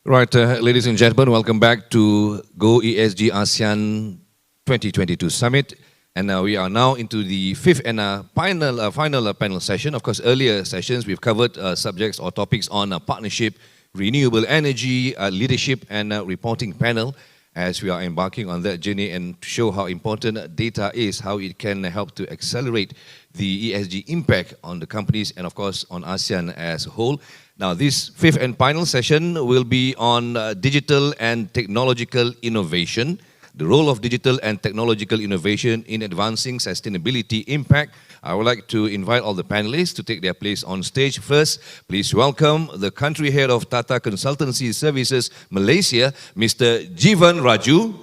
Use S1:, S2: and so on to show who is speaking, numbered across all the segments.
S1: Right, ladies and gentlemen, welcome back to Go ESG ASEAN 2022 Summit. And we are now into the fifth and final panel session. Of course, earlier sessions we've covered subjects or topics on partnership, renewable energy, leadership and reporting panel, as we are embarking on that journey and to show how important data is, how it can help to accelerate the ESG impact on the companies and of course on ASEAN as a whole. Now, this fifth and final session will be on digital and technological innovation, the role of digital and technological innovation in advancing sustainability impact. I would like to invite all the panelists to take their place on stage. First, please welcome the country head of Tata Consultancy Services Malaysia, Mr. Jeevan Rajoo.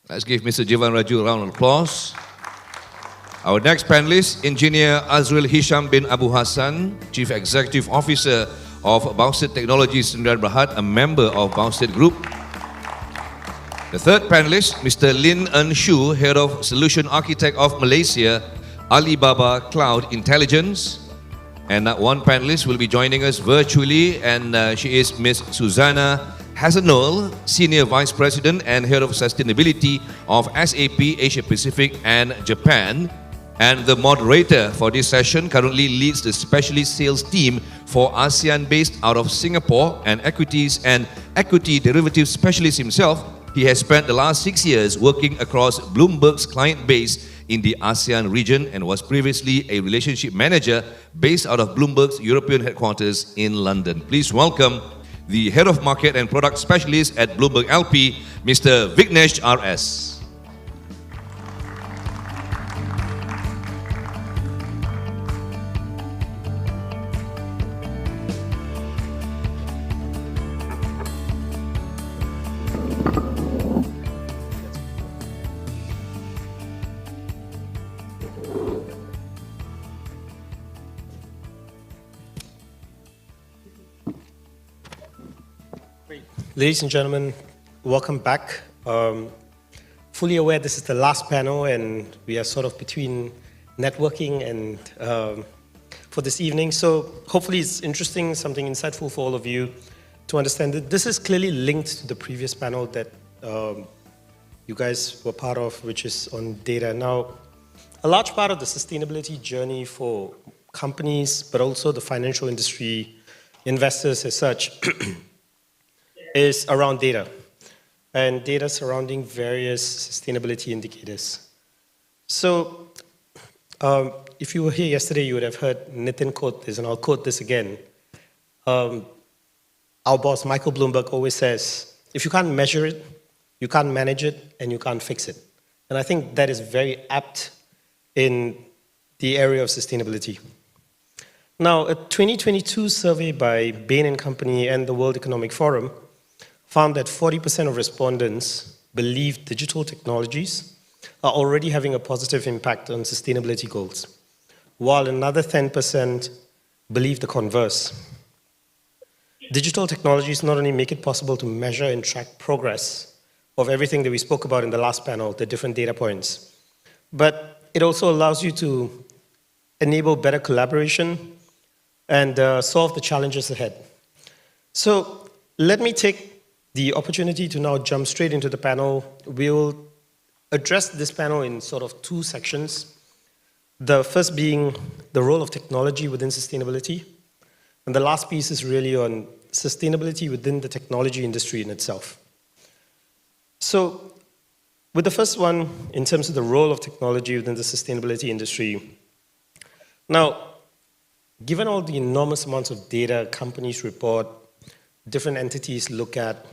S1: Let's give Mr. Jeevan Rajoo a round of applause. Our next panelist, Engineer Azril Hisham bin Abu Hassan, Chief Executive Officer of Boustead Technologies Sdn Bhd, a member of Boustead Group. The third panelist, Mr. Lin En Shu, Head of Solution Architect of Malaysia, Alibaba Cloud Intelligence. And one panelist will be joining us virtually, and she is Ms. Susanna Hasenoehrl, Senior Vice President and Head of Sustainability of SAP Asia Pacific and Japan. And the moderator for this session currently leads the specialist sales team for ASEAN based out of Singapore and equities and equity derivatives specialist himself. He has spent the last 6 years working across Bloomberg's client base in the ASEAN region and was previously a relationship manager based out of Bloomberg's European headquarters in London. Please welcome the Head of Market and Product Specialist at Bloomberg LP, Mr. Vignesh RS.
S2: Ladies and gentlemen, welcome back. Fully aware this is the last panel and we are sort of between networking and for this evening. So hopefully it's interesting, something insightful for all of you to understand that this is clearly linked to the previous panel that you guys were part of, which is on data. Now, a large part of the sustainability journey for companies, but also the financial industry, investors as such, is around data and data surrounding various sustainability indicators. So if you were here yesterday, you would have heard Nitin quote this, and I'll quote this again. Our boss, Michael Bloomberg, always says, if you can't measure it, you can't manage it, and you can't fix it. And I think that is very apt in the area of sustainability. Now, a 2022 survey by Bain & Company and the World Economic Forum found that 40% of respondents believe digital technologies are already having a positive impact on sustainability goals, while another 10% believe the converse. Digital technologies not only make it possible to measure and track progress of everything that we spoke about in the last panel, the different data points, but it also allows you to enable better collaboration and solve the challenges ahead. So let me take the opportunity to now jump straight into the panel. We'll address this panel in sort of two sections. The first being the role of technology within sustainability. And the last piece is really on sustainability within the technology industry in itself. So with the first one, in terms of the role of technology within the sustainability industry. Now, given all the enormous amounts of data companies report, different entities look at,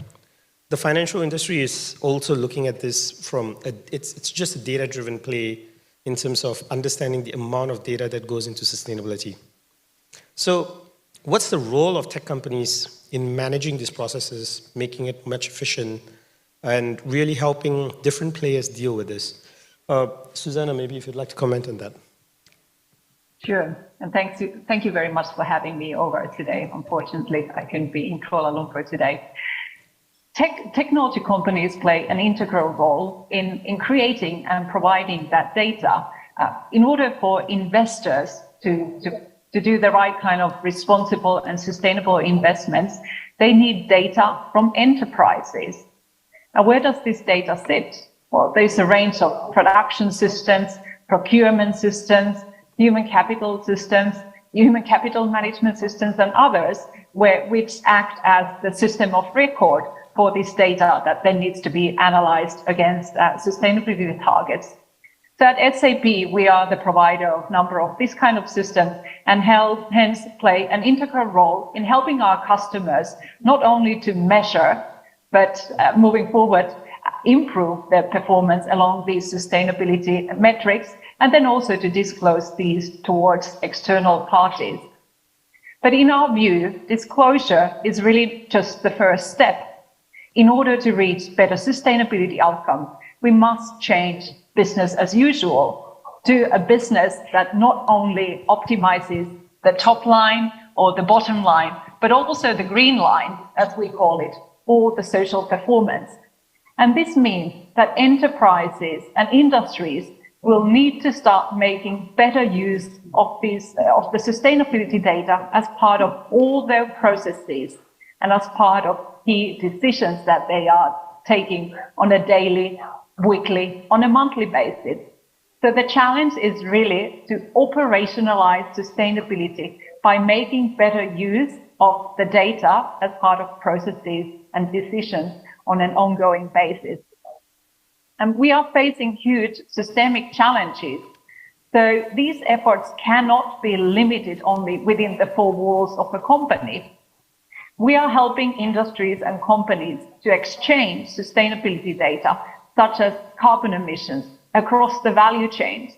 S2: the financial industry is also looking at this from, it's just a data-driven play in terms of understanding the amount of data that goes into sustainability. So what's the role of tech companies in managing these processes, making it much efficient, and really helping different players deal with this? Susanna, maybe if you'd like to comment on that.
S3: Sure, and thank you very much for having me over today. Unfortunately, I couldn't be in Kuala Lumpur today. Technology companies play an integral role in creating and providing that data in order for investors to do the right kind of responsible and sustainable investments. they need data from enterprises. Now, where does this data sit? Well, there's a range of production systems, procurement systems, human capital systems, human capital management systems, and others, which act as the system of record for this data that then needs to be analyzed against sustainability targets. So at SAP, we are the provider of a number of this kind of systems and hence play an integral role in helping our customers not only to measure, but moving forward, improve their performance along these sustainability metrics, and then also to disclose these towards external parties. But in our view, disclosure is really just the first step. In order to reach better sustainability outcomes, we must change business as usual to a business that not only optimizes the top line or the bottom line, but also the green line, as we call it, or the social performance. And this means that enterprises and industries will need to start making better use of the sustainability data as part of all their processes and as part of key decisions that they are taking on a daily, weekly, on a monthly basis. So the challenge is really to operationalize sustainability by making better use of the data as part of processes and decisions on an ongoing basis. And we are facing huge systemic challenges. So these efforts cannot be limited only within the four walls of a company. We are helping industries and companies to exchange sustainability data, such as carbon emissions, across the value chain.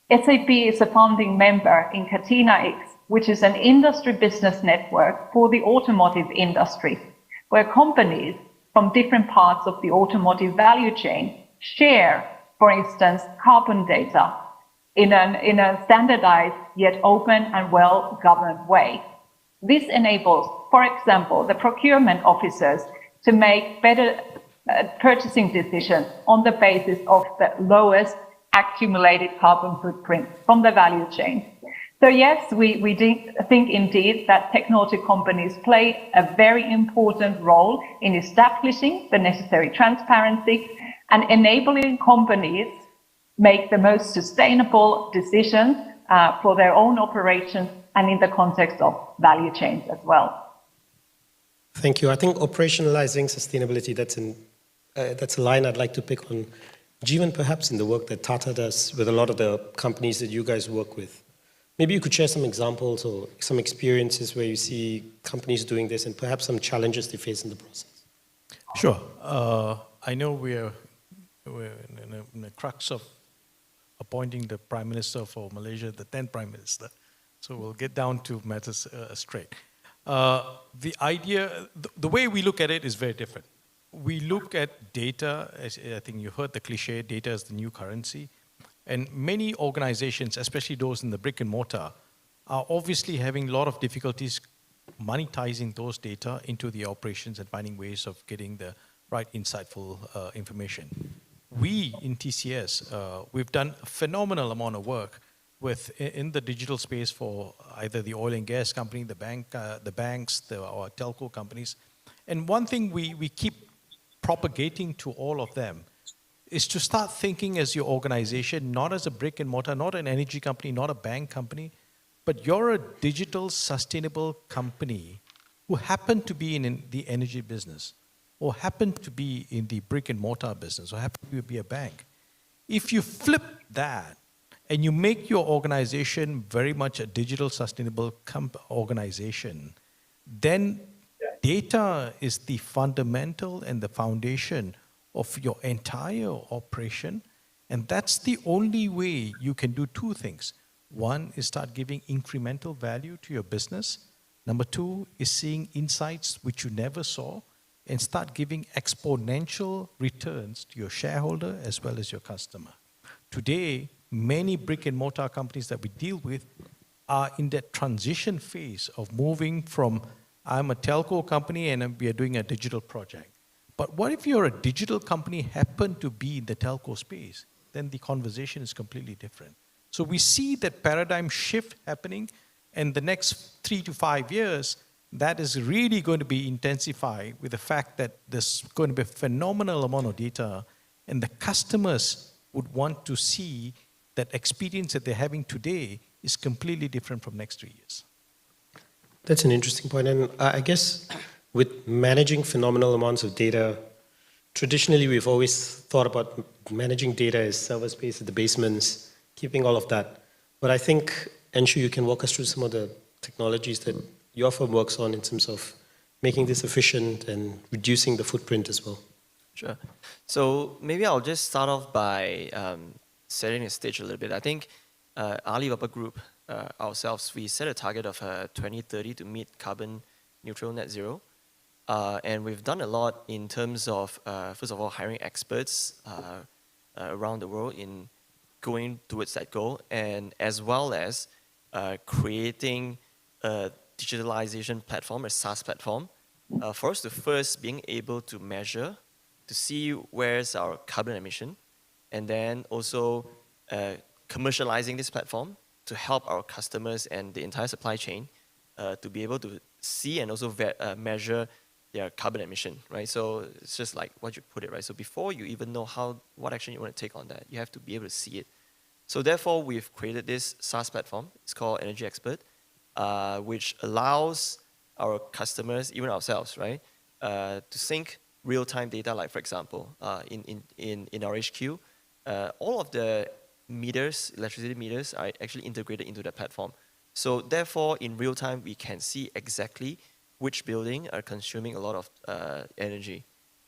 S3: SAP is a founding member in Catena-X, which is an industry business network for the automotive industry, where companies from different parts of the automotive value chain share, for instance, carbon data in a standardized yet open and well-governed way. This enables, for example, the procurement officers to make better purchasing decisions on the basis of the lowest accumulated carbon footprint from the value chain. So yes, we think indeed that technology companies play a very important role in establishing the necessary transparency and enabling companies make the most sustainable decisions for their own operations and in the context of value chains as well.
S2: Thank you. I think operationalizing sustainability, that's a line I'd like to pick on. Jeevan, perhaps in the work that Tata does with a lot of the companies that you guys work with. Maybe you could share some examples or some experiences where you see companies doing this and perhaps some challenges they face in the process.
S4: Sure. I know we're in the crux of appointing the Prime Minister for Malaysia, the 10th Prime Minister. So we'll get down to matters straight. The idea, the way we look at it is very different. We look at data, as I think you heard the cliche, data is the new currency. And many organizations, especially those in the brick and mortar, are obviously having a lot of difficulties monetizing those data into the operations and finding ways of getting the right insightful information. We in TCS, we've done a phenomenal amount of work in the digital space for either the oil and gas company, the banks, our telco companies. And one thing we keep propagating to all of them is to start thinking as your organization, not as a brick and mortar, not an energy company, not a bank company, but you're a digital sustainable company who happen to be in the energy business or happen to be in the brick and mortar business or happen to be a bank. If you flip that and you make your organization very much a digital sustainable organization, then data is the fundamental and the foundation of your entire operation. And that's the only way you can do two things. One is start giving incremental value to your business. Number two is seeing insights which you never saw and start giving exponential returns to your shareholder as well as your customer. Today, many brick and mortar companies that we deal with are in that transition phase of moving from I'm a telco company and we are doing a digital project. But what if you're a digital company happen to be in the telco space? Then the conversation is completely different. So we see that paradigm shift happening, and the next 3 to 5 years, that is really going to be intensified with the fact that there's going to be a phenomenal amount of data, and the customers would want to see that experience that they're having today is completely different from next 3 years.
S2: That's an interesting point. And I guess with managing phenomenal amounts of data, traditionally we've always thought about managing data as server space at the basements, keeping all of that. But I think, Anshu, you can walk us through some of the technologies that your firm works on in terms of making this efficient and reducing the footprint as well.
S5: Sure. So maybe I'll just start off by setting the stage a little bit. I think Alibaba Group, ourselves, we set a target of 2030 to meet carbon neutral net zero. And we've done a lot in terms of, first of all, hiring experts around the world in going towards that goal, and as well as creating a digitalization platform, a SaaS platform, for us to first being able to measure, to see where's our carbon emission, and then also commercializing this platform to help our customers and the entire supply chain to be able to see and also measure their carbon emission, right? So it's just like what you put it, right? So before you even know what action you want to take on that, you have to be able to see it. So therefore, we've created this SaaS platform. It's called Energy Expert, which allows our customers, even ourselves, right, to sync real-time data. Like for example, in our HQ, all of the meters, electricity meters, are actually integrated into the platform. So therefore, in real time, we can see exactly which building are consuming a lot of energy,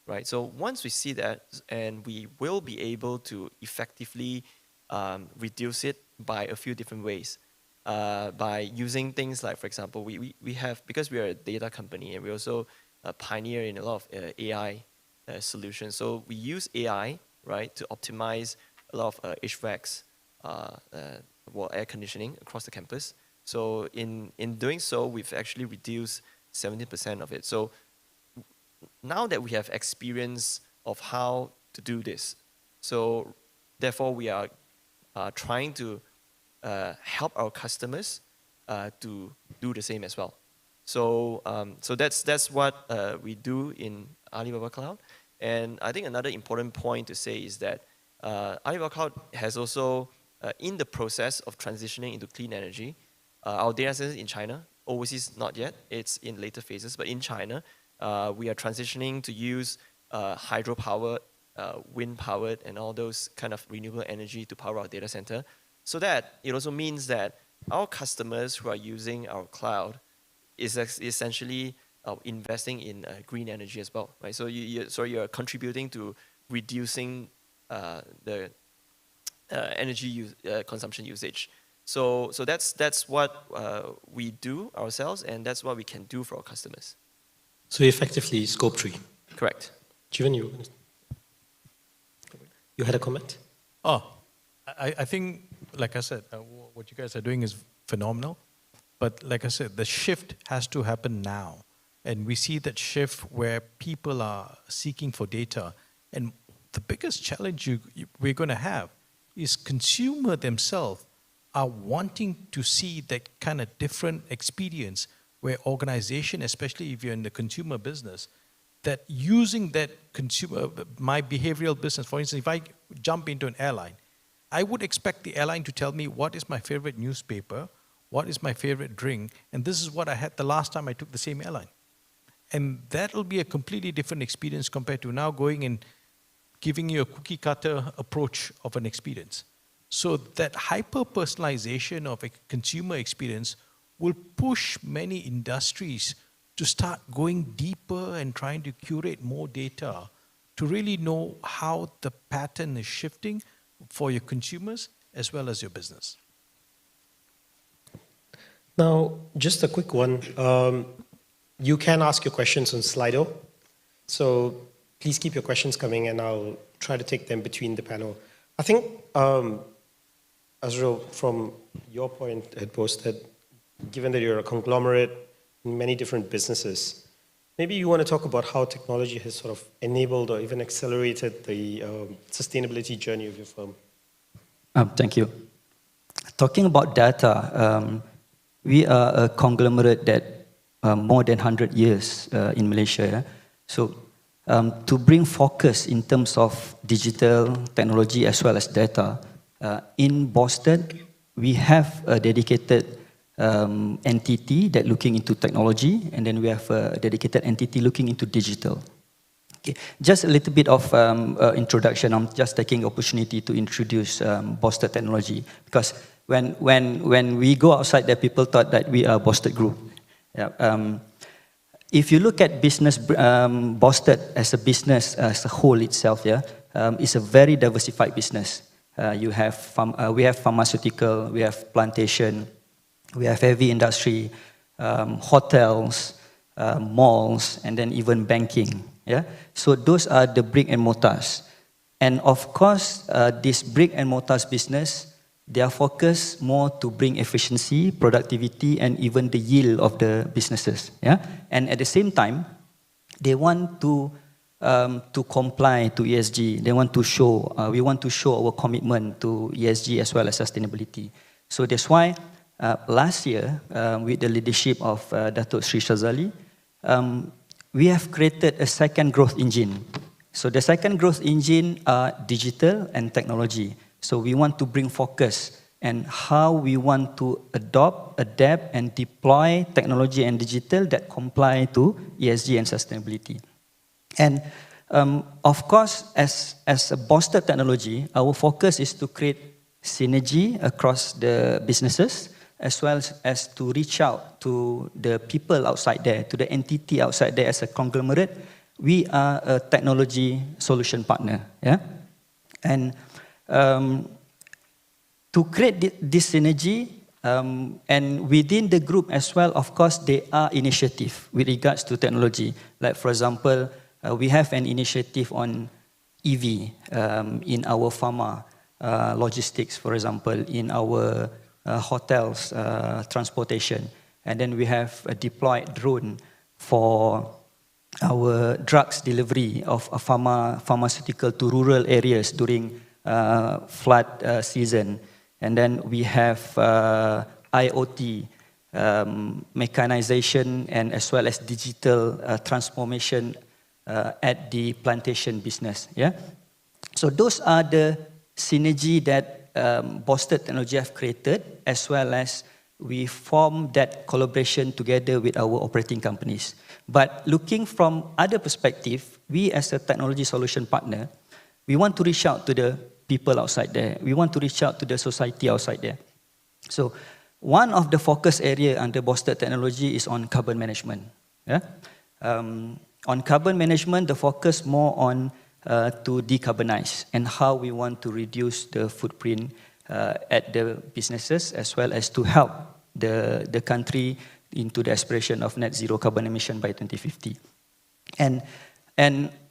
S5: right? So once we see that, and we will be able to effectively reduce it by a few different ways. By using things like, for example, we have, because we are a data company and we also pioneer in a lot of AI solutions. So we use AI, right, to optimize a lot of HVACs, air conditioning across the campus. So in doing so, we've actually reduced 70% of it. So now that we have experience of how to do this, so therefore we are trying to help our customers to do the same as well. So that's what we do in Alibaba Cloud. And I think another important point to say is that Alibaba Cloud has also, in the process of transitioning into clean energy, our data centers in China, overseas not yet, it's in later phases, but in China, we are transitioning to use hydropower, wind-powered, and all those kind of renewable energy to power our data center. So that it also means that our customers who are using our cloud is essentially investing in green energy as well, right? So you're contributing to reducing the energy consumption usage. So that's what we do ourselves, and that's what we can do for our customers.
S2: So effectively, scope 3.
S5: Correct.
S2: Jeevan, you had a comment?
S4: I think, like I said, what you guys are doing is phenomenal. But like I said, the shift has to happen now. And we see that shift where people are seeking for data. And the biggest challenge we're going to have is consumer themselves are wanting to see that kind of different experience where organization, especially if you're in the consumer business, that using that consumer, my behavioral business, for instance, if I jump into an airline, I would expect the airline to tell me what is my favorite newspaper, what is my favorite drink, and this is what I had the last time I took the same airline. And that will be a completely different experience compared to now going and giving you a cookie cutter approach of an experience. So that hyper-personalization of a consumer experience will push many industries to start going deeper and trying to curate more data to really know how the pattern is shifting for your consumers as well as your business.
S2: Now, just a quick one. You can ask your questions on Slido. So please keep your questions coming and I'll try to take them between the panel. I think, Azril, from your point at Boustead, given that you're a conglomerate in many different businesses, maybe you want to talk about how technology has sort of enabled or even accelerated the sustainability journey of your firm.
S6: Thank you. Talking about data, we are a conglomerate that more than 100 years in Malaysia. Yeah? So to bring focus in terms of digital technology as well as data, in Boustead, we have a dedicated entity that looking into technology, and then we have a dedicated entity looking into digital. Okay. Just a little bit of introduction. I'm just taking the opportunity to introduce Boustead Technology, because when we go outside there, people thought that we are Boustead Group. Yeah. If you look at business, Boustead as a business as a whole itself, yeah, it's a very diversified business. We have pharmaceutical, we have plantation, we have heavy industry, hotels, malls, and then even banking. Yeah, so those are the brick and mortars, and of course, this brick and mortars business, they are focused more to bring efficiency, productivity, and even the yield of the businesses. Yeah, and at the same time, they want to comply to ESG. They want to show, we want to show our commitment to ESG as well as sustainability. So that's why last year, with the leadership of Datuk Sri Shazali, we have created a second growth engine. So the second growth engine are digital and technology. So we want to bring focus and how we want to adopt, adapt, and deploy technology and digital that comply to ESG and sustainability. And of course, as a Boustead Technology, our focus is to create synergy across the businesses, as well as to reach out to the people outside there, to the entity outside there as a conglomerate. We are a technology solution partner. Yeah? And to create this synergy, and within the group as well, of course, there are initiatives with regards to technology. Like, for example, we have an initiative on EV in our pharma logistics, for example, in our hotels, transportation. And then we have a deployed drone for our drugs delivery of a pharmaceutical to rural areas during flood season. And then we have IoT, mechanization, and as well as digital transformation at the plantation business. Yeah? So those are the synergy that Boustead Technology have created, as well as we form that collaboration together with our operating companies. But looking from other perspective, we as a technology solution partner, we want to reach out to the people outside there. We want to reach out to the society outside there. So one of the focus area under Boustead Technology is on carbon management. Yeah? On carbon management, the focus more on to decarbonize and how we want to reduce the footprint at the businesses, as well as to help the country into the aspiration of net zero carbon emission by 2050. And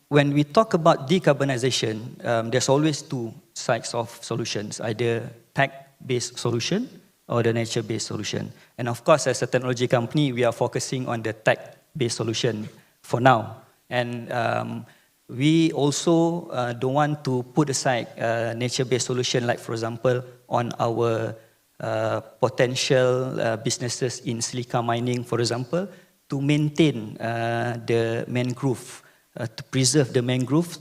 S6: when we talk about decarbonization, there's always two sides of solutions, either tech-based solution or the nature-based solution. And of course, as a technology company, we are focusing on the tech-based solution for now. And we also don't want to put aside nature-based solution, like, for example, on our potential businesses in silica mining, for example, to maintain the mangrove, to preserve the mangrove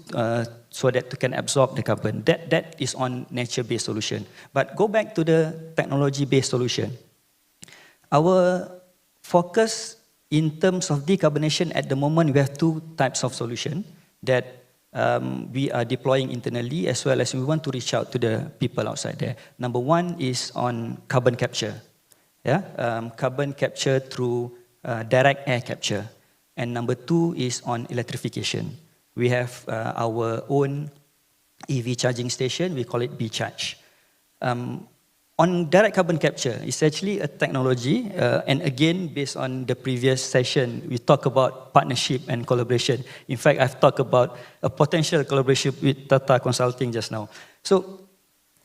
S6: so that it can absorb the carbon. That is on nature-based solution. But go back to the technology-based solution. Our focus in terms of decarbonization at the moment, we have two types of solution that we are deploying internally, as well as we want to reach out to the people outside there. Number one is on carbon capture. Yeah? Carbon capture through direct air capture. And number two is on electrification. We have our own EV charging station, we call it B-Charge. On direct carbon capture, it's actually a technology, and again, based on the previous session, we talk about partnership and collaboration. In fact, I've talked about a potential collaboration with Tata Consulting just now. So,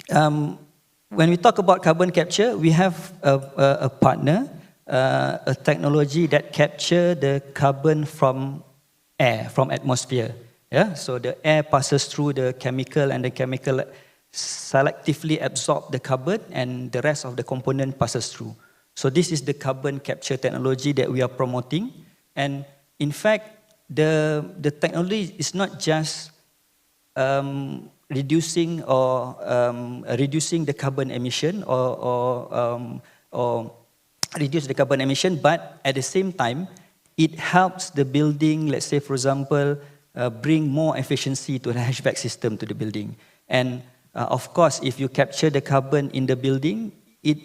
S6: when we talk about carbon capture, we have a partner, a technology that capture the carbon from air, from atmosphere. Yeah, so the air passes through the chemical, and the chemical selectively absorb the carbon, and the rest of the component passes through. So this is the carbon capture technology that we are promoting. And in fact, the technology is not just reducing the carbon emission or reduce the carbon emission, but at the same time, it helps the building, let's say, for example, bring more efficiency to the HVAC system to the building. And of course, if you capture the carbon in the building, it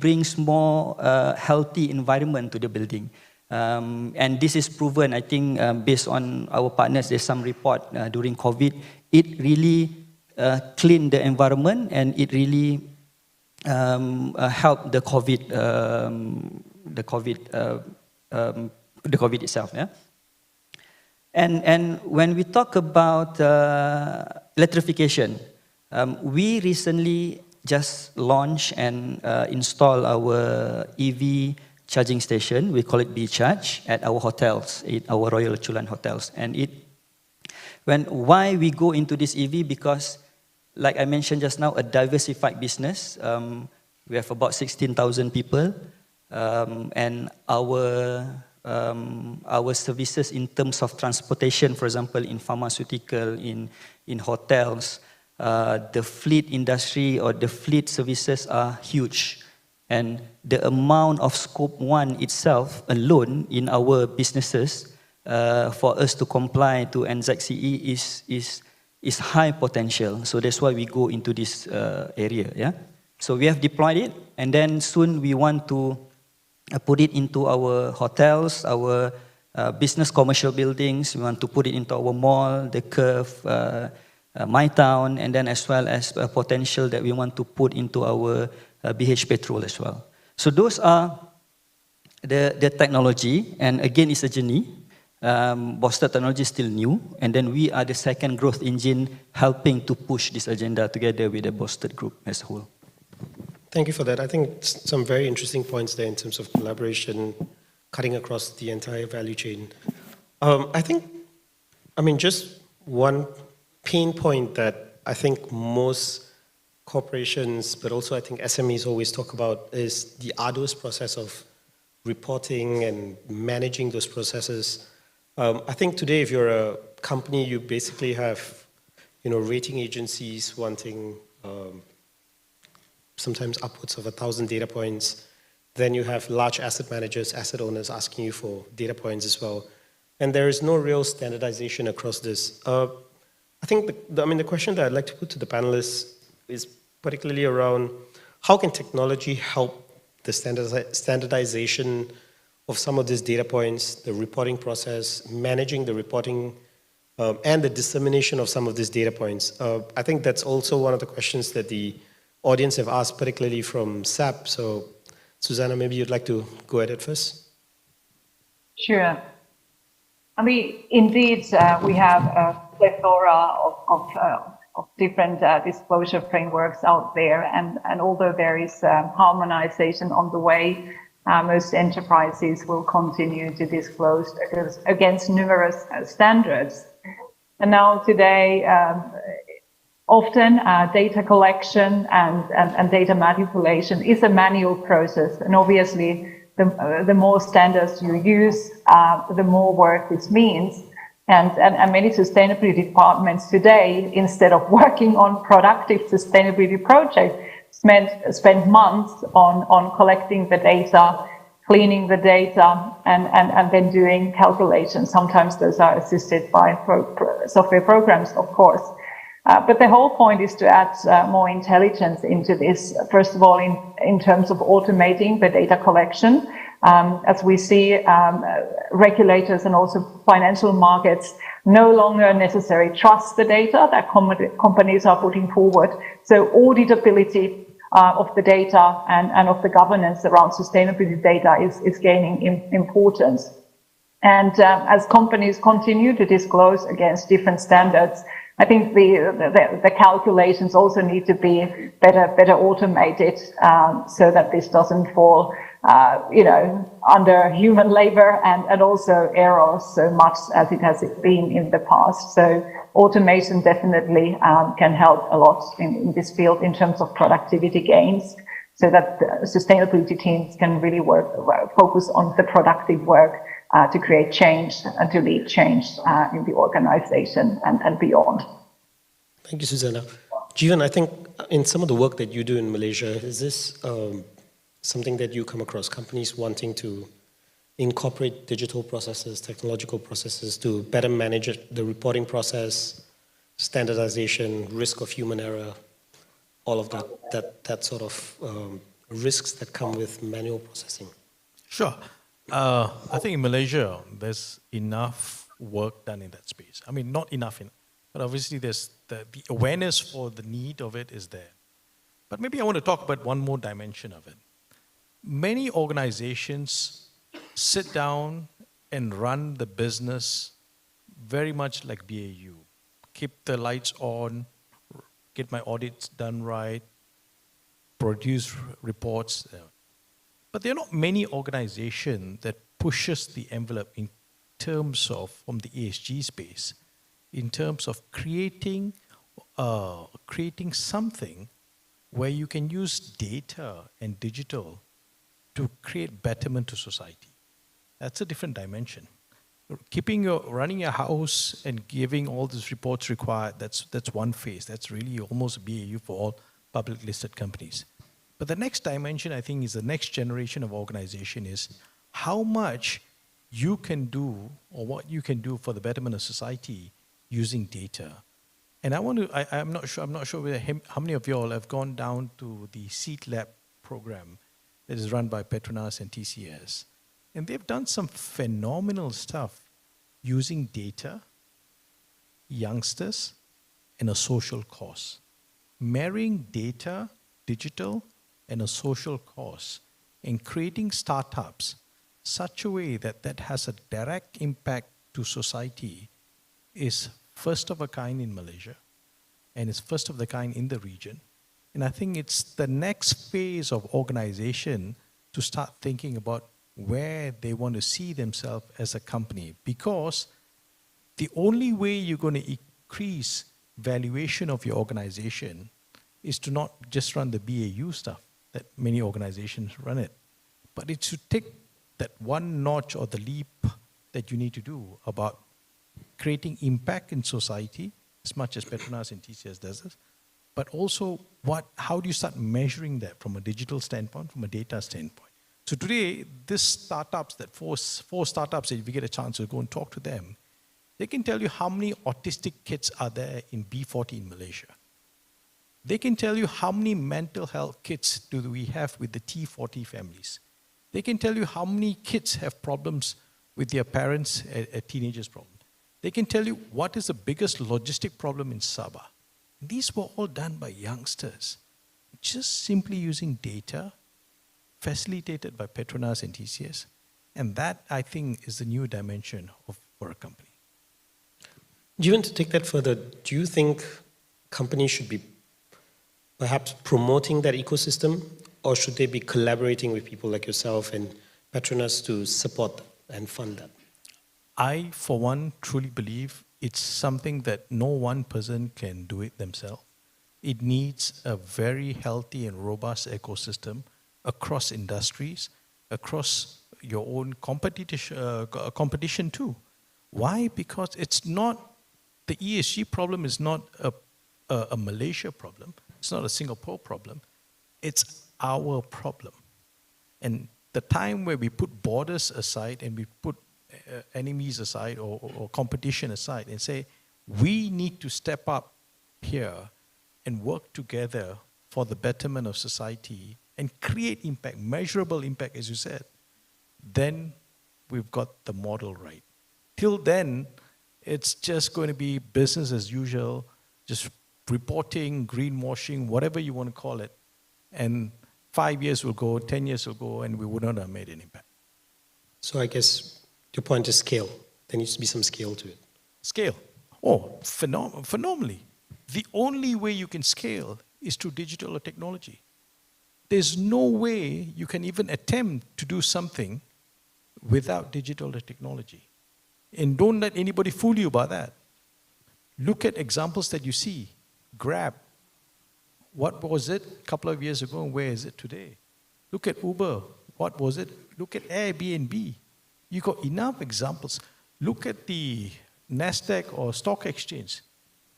S6: brings more healthy environment to the building. And this is proven, I think, based on our partners. There's some report during COVID. It really cleaned the environment, and it really helped the COVID itself. Yeah. And when we talk about electrification, we recently just launched and installed our EV charging station. We call it B-Charge at our hotels, at our Royal Chulan hotels. And why we go into this EV? Because, like I mentioned just now, a diversified business. We have about 16,000 people, and our services in terms of transportation, for example, in pharmaceutical, in hotels, the fleet industry or the fleet services are huge. And the amount of scope 1 itself alone in our businesses for us to comply to NZCE is high potential. So that's why we go into this area. Yeah. So we have deployed it, and then soon we want to put it into our hotels, our business commercial buildings. We want to put it into our mall, the Curve, My Town, and then as well as a potential that we want to put into our BH Petrol as well. So those are the technology, and again, it's a journey. Boustead technology is still new, and then we are the second growth engine helping to push this agenda together with the Boustead group as a whole.
S2: Thank you for that. I think some very interesting points there in terms of collaboration, cutting across the entire value chain. Just one pain point that I think most corporations, but also I think SMEs always talk about, is the arduous process of reporting and managing those processes. I think today, if you're a company, you basically have, rating agencies wanting sometimes upwards of 1,000 data points. Then you have large asset managers, asset owners asking you for data points as well. And there is no real standardization across this. I think the question that I'd like to put to the panelists is particularly around how can technology help the standardization of some of these data points, the reporting process, managing the reporting, and the dissemination of some of these data points. I think that's also one of the questions that the audience have asked, particularly from SAP. So, Susanna, maybe you'd like to go at it first.
S3: Sure. Indeed, we have a plethora of different disclosure frameworks out there, and although there is harmonization on the way, most enterprises will continue to disclose against numerous standards. And now today, often data collection and data manipulation is a manual process, and obviously the more standards you use, the more work this means. And many sustainability departments today, instead of working on productive sustainability projects, spend months on collecting the data, cleaning the data, and then doing calculations. Sometimes those are assisted by software programs, of course. But the whole point is to add more intelligence into this, first of all, in terms of automating the data collection. As we see, regulators and also financial markets no longer necessarily trust the data that companies are putting forward. So auditability of the data and of the governance around sustainability data is gaining importance. And as companies continue to disclose against different standards, I think the calculations also need to be better automated, so that this doesn't fall, under human labor and also errors so much as it has been in the past. So automation definitely can help a lot in this field in terms of productivity gains. so that the sustainability teams can really focus on the productive work to create change and to lead change in the organization and beyond.
S2: Thank you, Susanna. Jeevan, I think in some of the work that you do in Malaysia, is this something that you come across, companies wanting to incorporate digital processes, technological processes to better manage the reporting process, standardization, risk of human error, all of that sort of risks that come with manual processing?
S4: Sure. I think in Malaysia, there's enough work done in that space. I mean, not enough, but obviously there's the awareness for the need of it is there. But maybe I want to talk about one more dimension of it. Many organizations sit down and run the business very much like BAU. Keep the lights on, get my audits done right, produce reports. But there are not many organizations that pushes the envelope in terms of, from the ESG space, in terms of creating something where you can use data and digital to create betterment to society. That's a different dimension. Running your house and giving all these reports required, that's one phase. That's really almost BAU for all public listed companies. But the next dimension, I think, is the next generation of organization is how much you can do or what you can do for the betterment of society using data. And I'm not sure whether how many of you all have gone down to the Seed Lab program that is run by Petronas and TCS. And they've done some phenomenal stuff using data, youngsters, and a social cause. Marrying data, digital, and a social cause, and creating startups such a way that has a direct impact to society is first of a kind in Malaysia, and it's first of the kind in the region. And I think it's the next phase of organization to start thinking about where they want to see themselves as a company, because the only way you're going to increase valuation of your organization is to not just run the BAU stuff that many organizations run it, but it's to take that one notch or the leap that you need to do about creating impact in society, as much as Petronas and TCS does this, but also how do you start measuring that from a digital standpoint, from a data standpoint? So today, these startups, that four startups, if you get a chance to go and talk to them, they can tell you how many autistic kids are there in B40 in Malaysia. They can tell you how many mental health kids do we have with the T40 families. They can tell you how many kids have problems with their parents, a teenager's problem. They can tell you what is the biggest logistic problem in Sabah. These were all done by youngsters, just simply using data, facilitated by Petronas and TCS. And that, I think, is the new dimension for a company.
S2: Jeevan, to take that further, do you think companies should be perhaps promoting that ecosystem, or should they be collaborating with people like yourself and Petronas to support and fund that?
S4: I, for one, truly believe it's something that no one person can do it themselves. It needs a very healthy and robust ecosystem across industries, across your own competition too. Why? Because it's not, the ESG problem is not a Malaysia problem. It's not a Singapore problem. It's our problem. And the time where we put borders aside and we put enemies aside or competition aside and say, we need to step up here and work together for the betterment of society and create impact, measurable impact, as you said, then we've got the model right. Till then, it's just going to be business as usual, just reporting, greenwashing, whatever you want to call it. And 5 years will go, 10 years will go, and we would not have made an impact.
S2: So I guess your point is scale. There needs to be some scale to it.
S4: Scale. Oh, phenomenally. The only way you can scale is through digital or technology. There's no way you can even attempt to do something without digital or technology. And don't let anybody fool you about that. Look at examples that you see. Grab. what was it a couple of years ago and where is it today? Look at Uber. What was it? Look at Airbnb. You got enough examples. Look at the NASDAQ or stock exchange.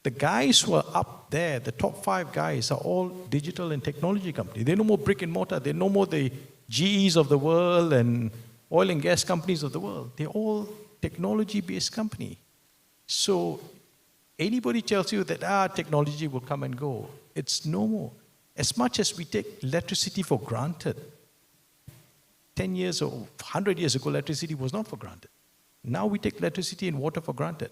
S4: The guys who are up there, the top 5 guys, are all digital and technology companies. They're no more brick and mortar. They're no more the GEs of the world and oil and gas companies of the world. They're all technology-based companies. So anybody tells you that technology will come and go, it's no more. As much as we take electricity for granted, 10 years or 100 years ago, electricity was not for granted. Now we take electricity and water for granted.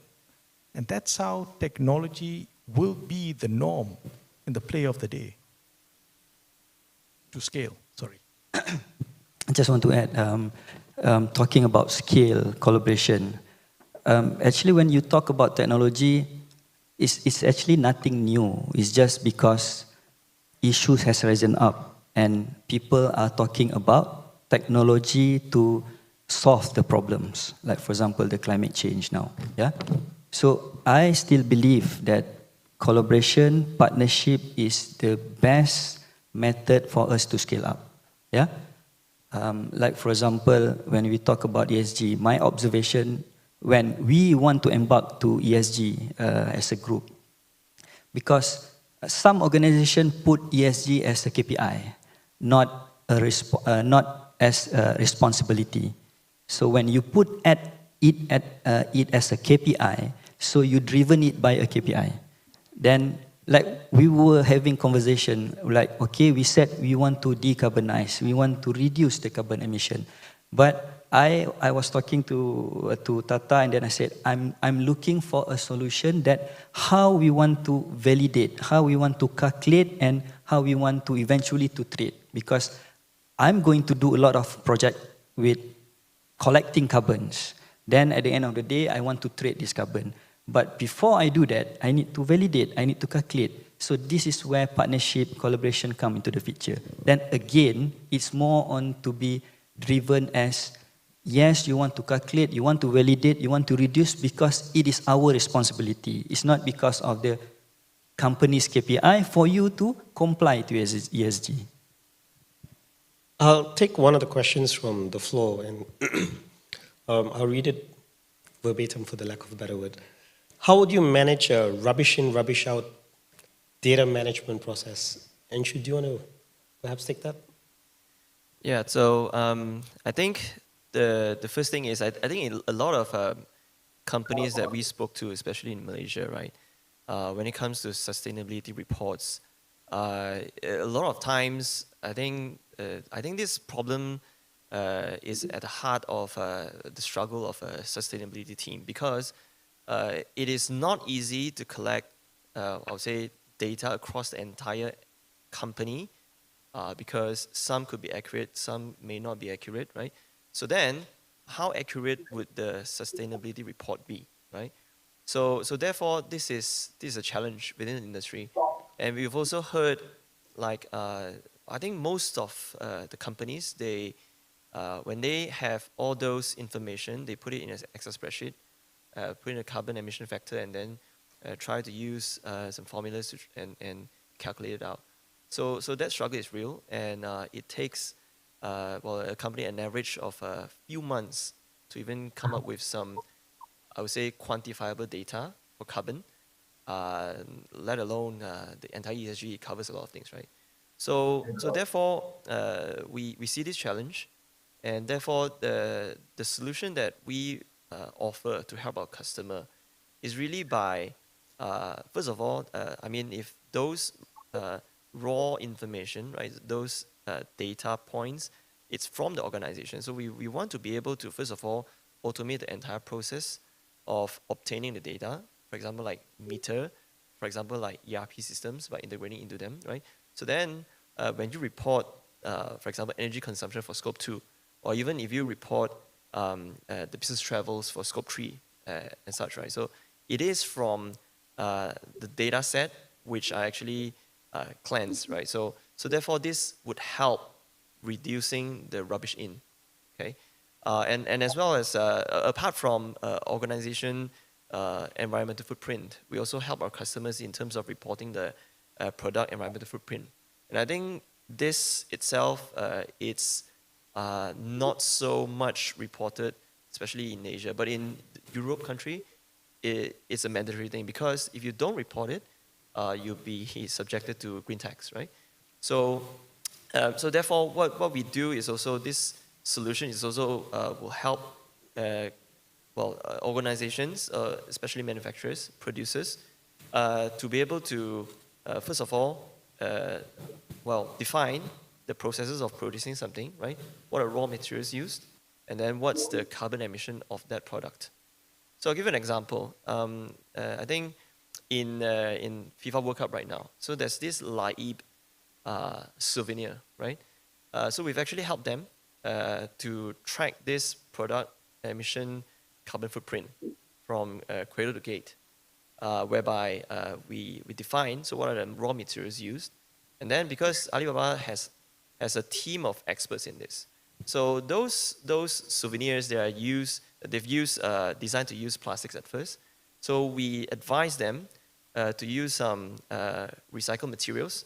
S4: And that's how technology will be the norm in the play of the day. To scale, sorry.
S6: I just want to add, talking about scale, collaboration. Actually, when you talk about technology, it's actually nothing new. It's just because issues has risen up and people are talking about technology to solve the problems. Like, for example, the climate change now. Yeah. So I still believe that collaboration, partnership is the best method for us to scale up. Yeah. Like, for example, when we talk about ESG, my observation when we want to embark to ESG as a group, because some organizations put ESG as a KPI, not as a responsibility. So when you put it as a KPI, so you driven it by a KPI. Then, like we were having conversation, like, okay, we said we want to decarbonize, we want to reduce the carbon emission. But I was talking to Tata, and then I said, I'm looking for a solution that how we want to validate, how we want to calculate, and how we want to eventually to trade. Because I'm going to do a lot of project with collecting carbons. Then at the end of the day, I want to trade this carbon. But before I do that, I need to validate, I need to calculate. So this is where partnership, collaboration come into the picture. Then again, it's more on to be driven as, yes, you want to calculate, you want to validate, you want to reduce because it is our responsibility. It's not because of the company's KPI for you to comply to ESG.
S2: I'll take one of the questions from the floor and I'll read it verbatim for the lack of a better word. How would you manage a rubbish in, rubbish out data management process? And do you want to perhaps take that?
S5: Yeah, so I think the first thing is, I think a lot of companies that we spoke to, especially in Malaysia, right, when it comes to sustainability reports, a lot of times, I think this problem is at the heart of the struggle of a sustainability team, because it is not easy to collect, I would say, data across the entire company, because some could be accurate, some may not be accurate, right? So then, how accurate would the sustainability report be, right? So therefore, this is a challenge within the industry. And we've also heard, like, I think most of the companies, they when they have all those information, they put it in an Excel spreadsheet, put in a carbon emission factor, and then try to use some formulas and calculate it out. So that struggle is real, and it takes a company an average of a few months to even come up with some, I would say, quantifiable data for carbon, let alone the entire ESG covers a lot of things, right? So therefore, we see this challenge, and therefore the solution that we offer to help our customer is really by, first of all, I mean, if those raw information, right, those data points, it's from the organization. So we want to be able to, first of all, automate the entire process of obtaining the data. For example, like meter, for example, like ERP systems, by integrating into them, right? So then when you report, for example, energy consumption for scope 2, or even if you report the business travels for scope 3 and such, right? So it is from the data set which are actually cleansed, right? So therefore, this would help reducing the rubbish in, okay? And as well as, apart from organization environmental footprint, we also help our customers in terms of reporting the product environmental footprint. And I think this itself, it's not so much reported, especially in Asia, but in Europe country, it's a mandatory thing, because if you don't report it, you'll be subjected to green tax, right? So, so therefore, what we do is also, this solution is also will help organizations, especially manufacturers, producers, to be able to, first of all, define the processes of producing something, right? What are raw materials used? And then what's the carbon emission of that product? So I'll give you an example. I think in FIFA World Cup right now, so there's this Laib souvenir, right? So we've actually helped them to track this product emission carbon footprint from cradle to gate, whereby we define, so what are the raw materials used? And then because Alibaba has a team of experts in this, so those souvenirs, they've designed to use plastics at first. So we advise them to use some recycled materials,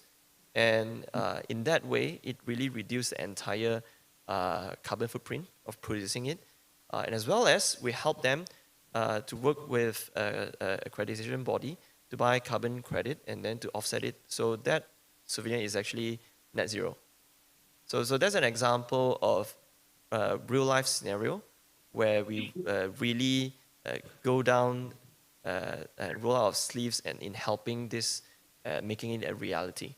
S5: and in that way, it really reduced the entire carbon footprint of producing it. And as well as we help them to work with a accreditation body to buy carbon credit and then to offset it. So that souvenir is actually net zero. So that's an example of a real life scenario where we really go down and roll out our sleeves and in helping this, making it a reality.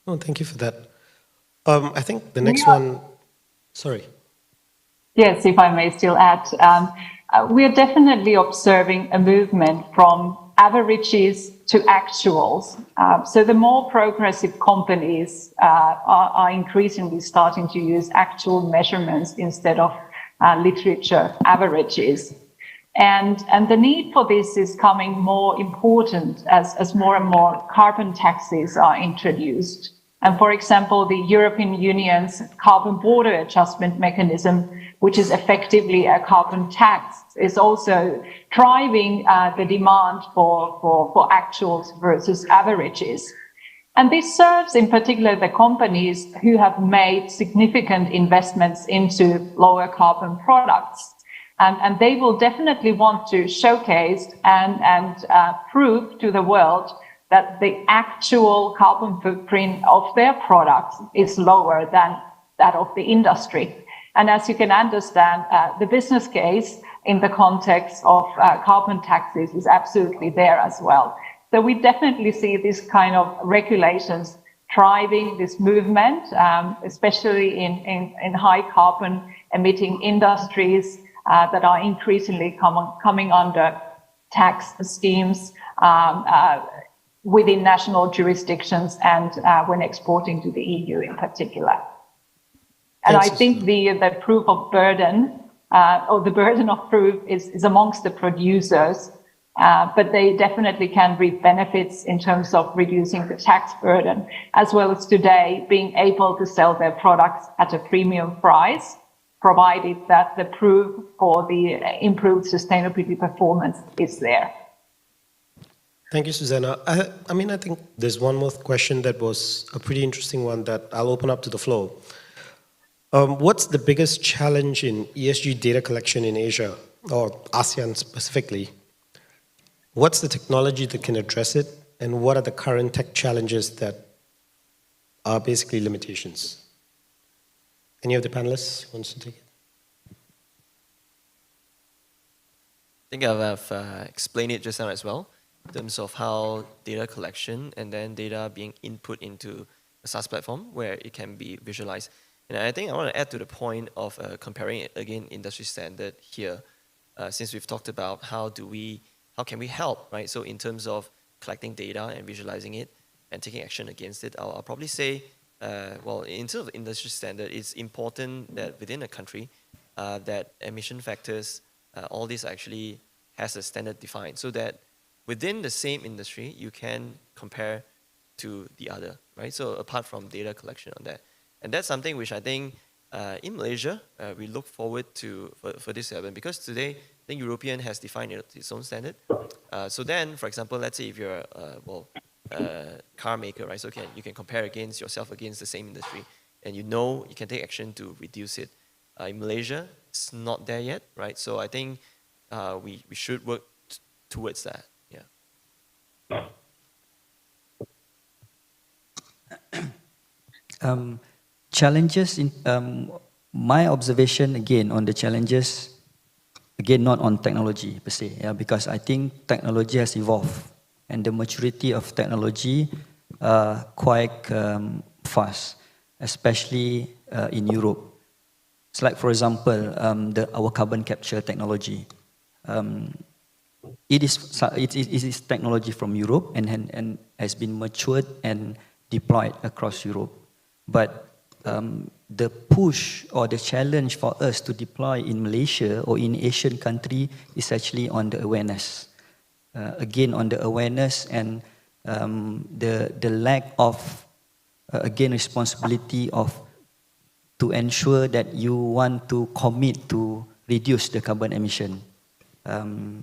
S2: Oh, thank you for that. I think the next one, sorry.
S3: Yes, if I may still add, we are definitely observing a movement from averages to actuals. So the more progressive companies are increasingly starting to use actual measurements instead of literature averages. And the need for this is coming more important as more and more carbon taxes are introduced. And for example, the European Union's carbon border adjustment mechanism, which is effectively a carbon tax, is also driving the demand for actuals versus averages. And this serves in particular the companies who have made significant investments into lower carbon products. And they will definitely want to showcase and prove to the world that the actual carbon footprint of their products is lower than that of the industry. And as you can understand, the business case in the context of carbon taxes is absolutely there as well. So we definitely see this kind of regulations driving this movement, especially in high carbon emitting industries that are increasingly coming under tax schemes within national jurisdictions and when exporting to the EU in particular. And I think the proof of burden, or the burden of proof is amongst the producers, but they definitely can reap benefits in terms of reducing the tax burden, as well as today being able to sell their products at a premium price, provided that the proof for the improved sustainability performance is there.
S2: Thank you, Susanna. I mean, I think there's one more question that was a pretty interesting one that I'll open up to the floor. What's the biggest challenge in ESG data collection in Asia, or ASEAN specifically? What's the technology that can address it? And what are the current tech challenges that are basically limitations? Any of the panelists wants to take it?
S5: I think I've explained it just now as well, in terms of how data collection and then data being input into a SaaS platform where it can be visualized. And I think I want to add to the point of comparing it again industry standard here, since we've talked about how can we help, right? So in terms of collecting data and visualizing it and taking action against it, I'll probably say, in terms of industry standard, it's important that within a country, that emission factors, all this actually has a standard defined, so that within the same industry, you can compare to the other, right? So apart from data collection on that. And that's something which I think in Malaysia, we look forward to for this to happen, because today, I think European has defined its own standard. So then, for example, let's say if you're car maker, right? So you can compare against yourself against the same industry, and you know you can take action to reduce it. In Malaysia, it's not there yet, right? So I think we should work towards that. Yeah.
S6: Challenges in my observation again on the challenges, again not on technology per se, yeah, because I think technology has evolved and the maturity of technology quite fast, especially in Europe. It's like, for example, our carbon capture technology. It is technology from Europe and has been matured and deployed across Europe. But the push or the challenge for us to deploy in Malaysia or in Asian country is actually on the awareness. Again, on the awareness and the lack of, again, responsibility of to ensure that you want to commit to reduce the carbon emission.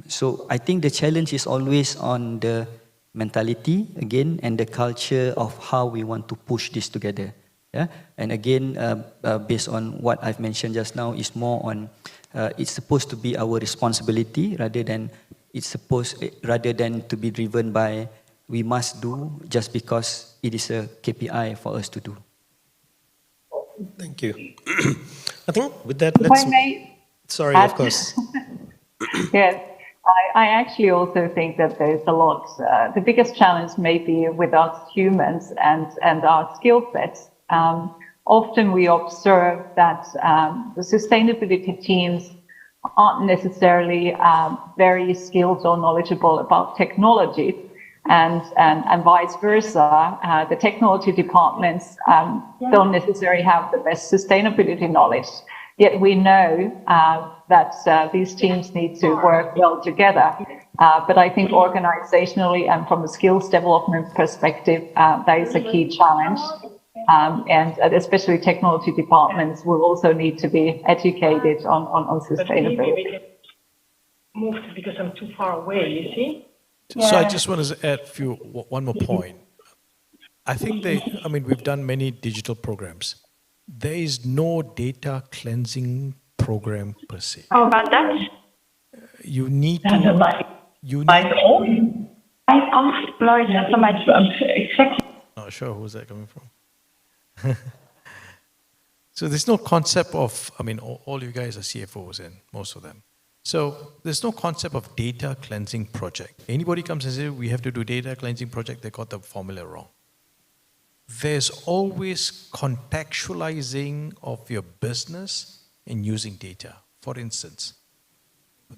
S6: So I think the challenge is always on the mentality again and the culture of how we want to push this together. Yeah, and again, based on what I've mentioned just now, is more on it's supposed to be our responsibility rather than to be driven by we must do just because it is a KPI for us to do.
S2: Thank you. I think with that, let's.
S3: If I may
S2: sorry,
S3: add,
S2: of course.
S3: Yes, I actually also think that there's a lot. The biggest challenge may be with us humans and our skill sets. Often we observe that the sustainability teams aren't necessarily very skilled or knowledgeable about technology, and vice versa. The technology departments don't necessarily have the best sustainability knowledge. Yet we know that these teams need to work well together. But I think organizationally and from a skills development perspective, that is a key challenge. And especially technology departments will also need to be educated on sustainability.
S7: Moved because I'm too far away, you see?
S4: So I just want to add one more point. I think we've done many digital programs. There is no data cleansing program per se.
S7: How about that?
S4: You need to. Not sure who's that coming from. So there's no concept of, all you guys are CFOs and most of them. So there's no concept of data cleansing project. Anybody comes and says, we have to do data cleansing project, they got the formula wrong. There's always contextualizing of your business and using data. For instance,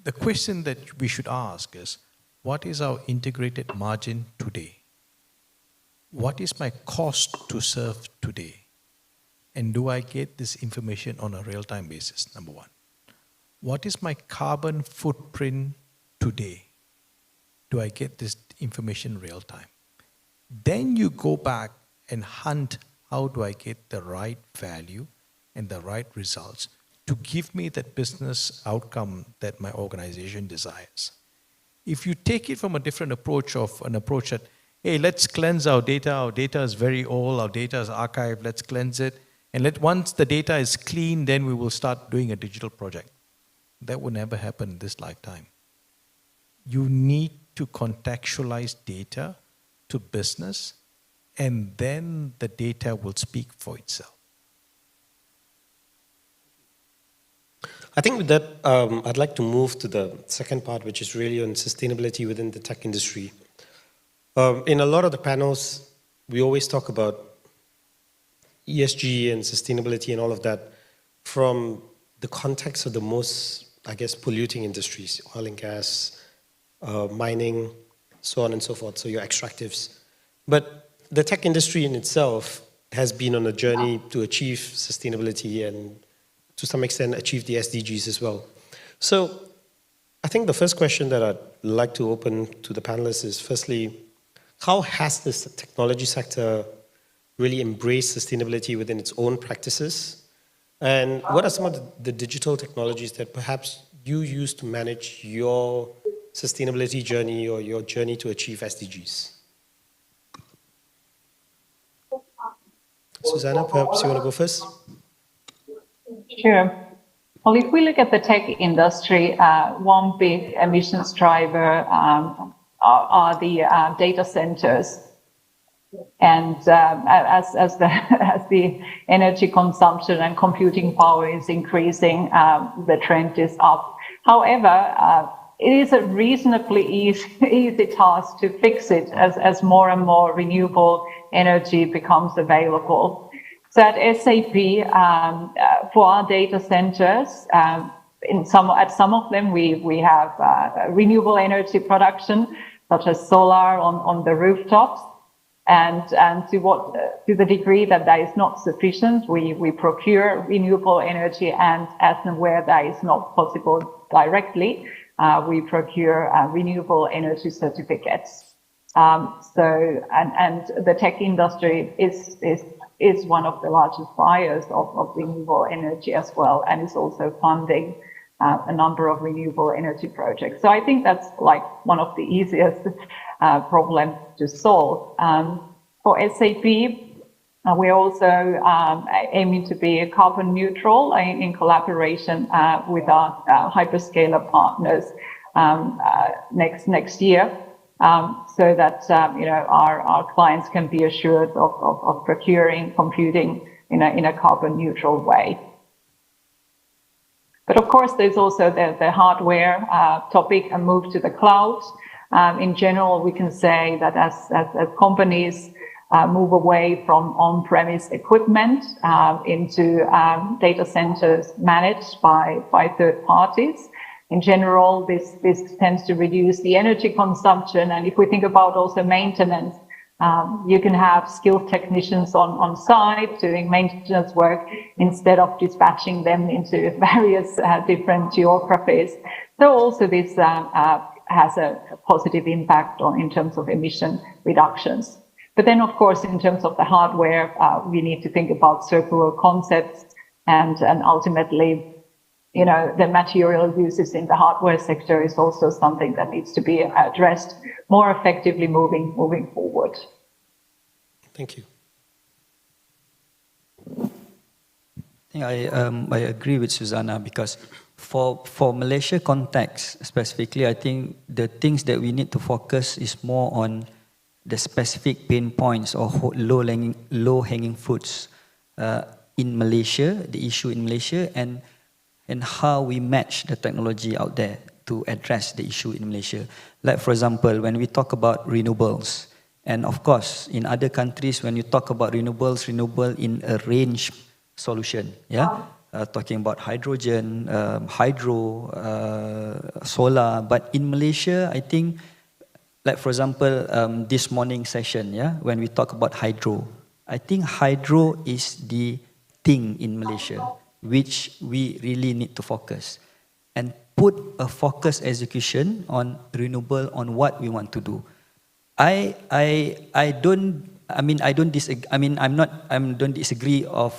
S4: the question that we should ask is, what is our integrated margin today? What is my cost to serve today? And do I get this information on a real-time basis, number one? What is my carbon footprint today? Do I get this information real-time? Then you go back and hunt, how do I get the right value and the right results to give me that business outcome that my organization desires. If you take it from a different approach that, hey, let's cleanse our data is very old, our data is archived, let's cleanse it, and once the data is clean, then we will start doing a digital project. That will never happen in this lifetime. You need to contextualize data to business, and then the data will speak for itself.
S2: I think with that, I'd like to move to the second part, which is really on sustainability within the tech industry. In a lot of the panels, we always talk about ESG and sustainability and all of that from the context of the most, polluting industries, oil and gas, mining, so on and so forth, so your extractives. But the tech industry in itself has been on a journey to achieve sustainability and to some extent achieve the SDGs as well. So I think the first question that I'd like to open to the panelists is, firstly, how has this technology sector really embraced sustainability within its own practices? And what are some of the digital technologies that perhaps you use to manage your sustainability journey or your journey to achieve SDGs? Susanna, perhaps you want to go first?
S3: Sure. Well, if we look at the tech industry, one big emissions driver are the data centers. And as the energy consumption and computing power is increasing, the trend is up. However, it is a reasonably easy task to fix it as more and more renewable energy becomes available. So at SAP, for our data centers, at some of them we have renewable energy production, such as solar on the rooftops. And to the degree that is not sufficient, we procure renewable energy, and as and where that is not possible directly, we procure renewable energy certificates. And the tech industry is one of the largest buyers of renewable energy as well, and is also funding a number of renewable energy projects. So I think that's like one of the easiest problems to solve. For SAP, we're also aiming to be carbon neutral in collaboration with our hyperscaler partners next year, so that our clients can be assured of procuring computing in a carbon neutral way. But of course, there's also the hardware topic and move to the cloud. In general, we can say that as companies move away from on-premise equipment into data centers managed by third parties, in general, this tends to reduce the energy consumption. And if we think about also maintenance, you can have skilled technicians on site doing maintenance work instead of dispatching them into various different geographies. So also this has a positive impact in terms of emission reductions. But then, of course, in terms of the hardware, we need to think about circular concepts, and ultimately, the material uses in the hardware sector is also something that needs to be addressed more effectively moving forward.
S2: Thank you.
S6: I agree with Susanna, because for Malaysia context specifically, I think the things that we need to focus is more on the specific pain points or low-hanging fruits in Malaysia, the issue in Malaysia, and how we match the technology out there to address the issue in Malaysia. Like, for example, when we talk about renewables, and of course, in other countries, when you talk about renewable in a range solution, talking about hydrogen, hydro, solar. But in Malaysia, I think, like for example, this morning session, when we talk about hydro, I think hydro is the thing in Malaysia which we really need to focus and put a focused execution on renewable, on what we want to do. I don't disagree of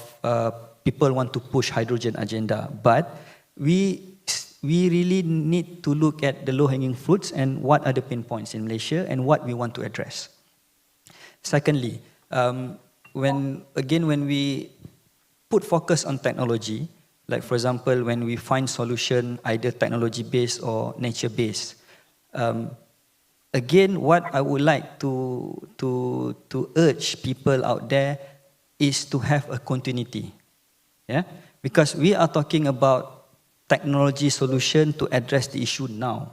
S6: people want to push hydrogen agenda, but we really need to look at the low-hanging fruits and what are the pain points in Malaysia and what we want to address. Secondly, when we put focus on technology, like for example, when we find solution either technology-based or nature-based, again, what I would like to urge people out there is to have a continuity, because we are talking about technology solution to address the issue now,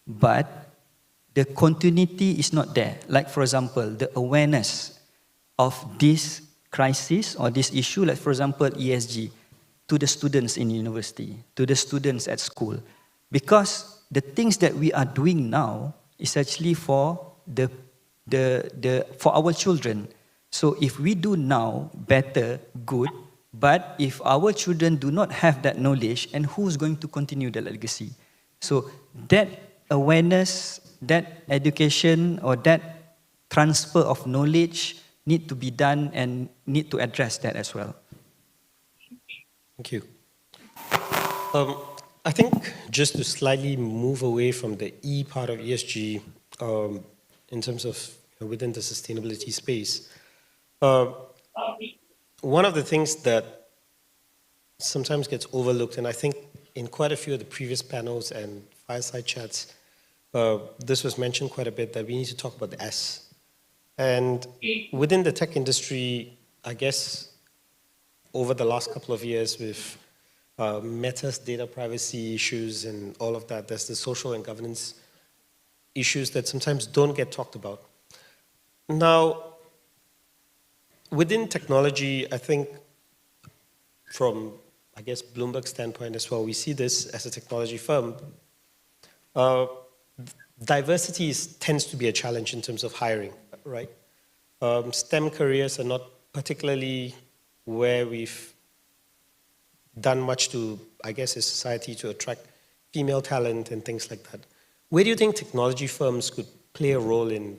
S6: but the continuity is not there. Like for example, the awareness of this crisis or this issue, like for example, ESG, to the students in university, to the students at school, because the things that we are doing now is actually for for our children. So if we do now better, good. But if our children do not have that knowledge, and who's going to continue the legacy? So that awareness, that education, or that transfer of knowledge need to be done and need to address that as well.
S2: Thank you. I think just to slightly move away from the E part of ESG in terms of within the sustainability space, one of the things that sometimes gets overlooked, and I think in quite a few of the previous panels and fireside chats, this was mentioned quite a bit, that we need to talk about the S. And within the tech industry, I guess over the last couple of years with Meta's data privacy issues and all of that, there's the social and governance issues that sometimes don't get talked about. Now, within technology, I think from, I guess, Bloomberg's standpoint as well, we see this as a technology firm. Diversity tends to be a challenge in terms of hiring, right? STEM careers are not particularly where we've done much to, I guess, as society to attract female talent and things like that. Where do you think technology firms could play a role in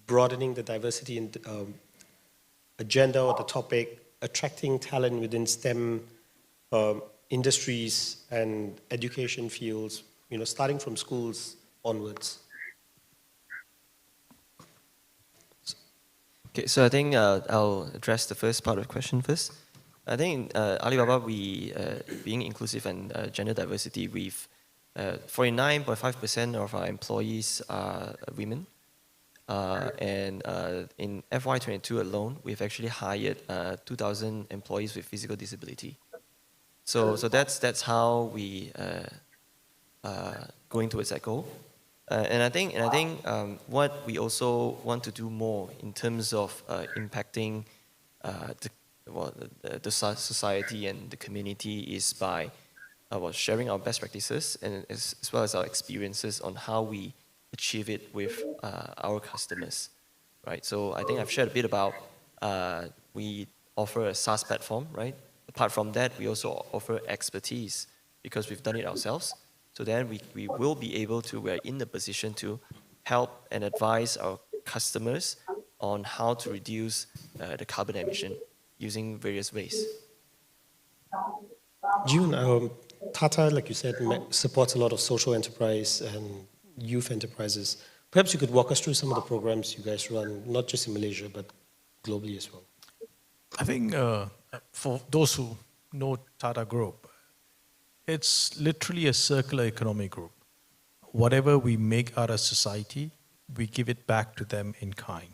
S2: broadening the diversity in, agenda or the topic, attracting talent within STEM industries and education fields, you know, starting from schools onwards?
S5: Okay, so I think I'll address the first part of the question first. I think Alibaba, we being inclusive and gender diversity, we've 49.5% of our employees are women. And in FY22 alone, we've actually hired 2,000 employees with physical disability. So that's how we going towards that goal. And I think what we also want to do more in terms of impacting the society and the community is by sharing our best practices and as well as our experiences on how we achieve it with our customers, right? So I think I've shared a bit about we offer a SaaS platform, right? Apart from that, we also offer expertise because we've done it ourselves. So then we will be able to, we're in the position to help and advise our customers on how to reduce the carbon emission using various ways.
S2: Jeevan, Tata, like you said, supports a lot of social enterprise and youth enterprises. Perhaps you could walk us through some of the programs you guys run, not just in Malaysia, but globally as well.
S4: I think for those who know Tata Group, it's literally a circular economy group. Whatever we make out of society, we give it back to them in kind.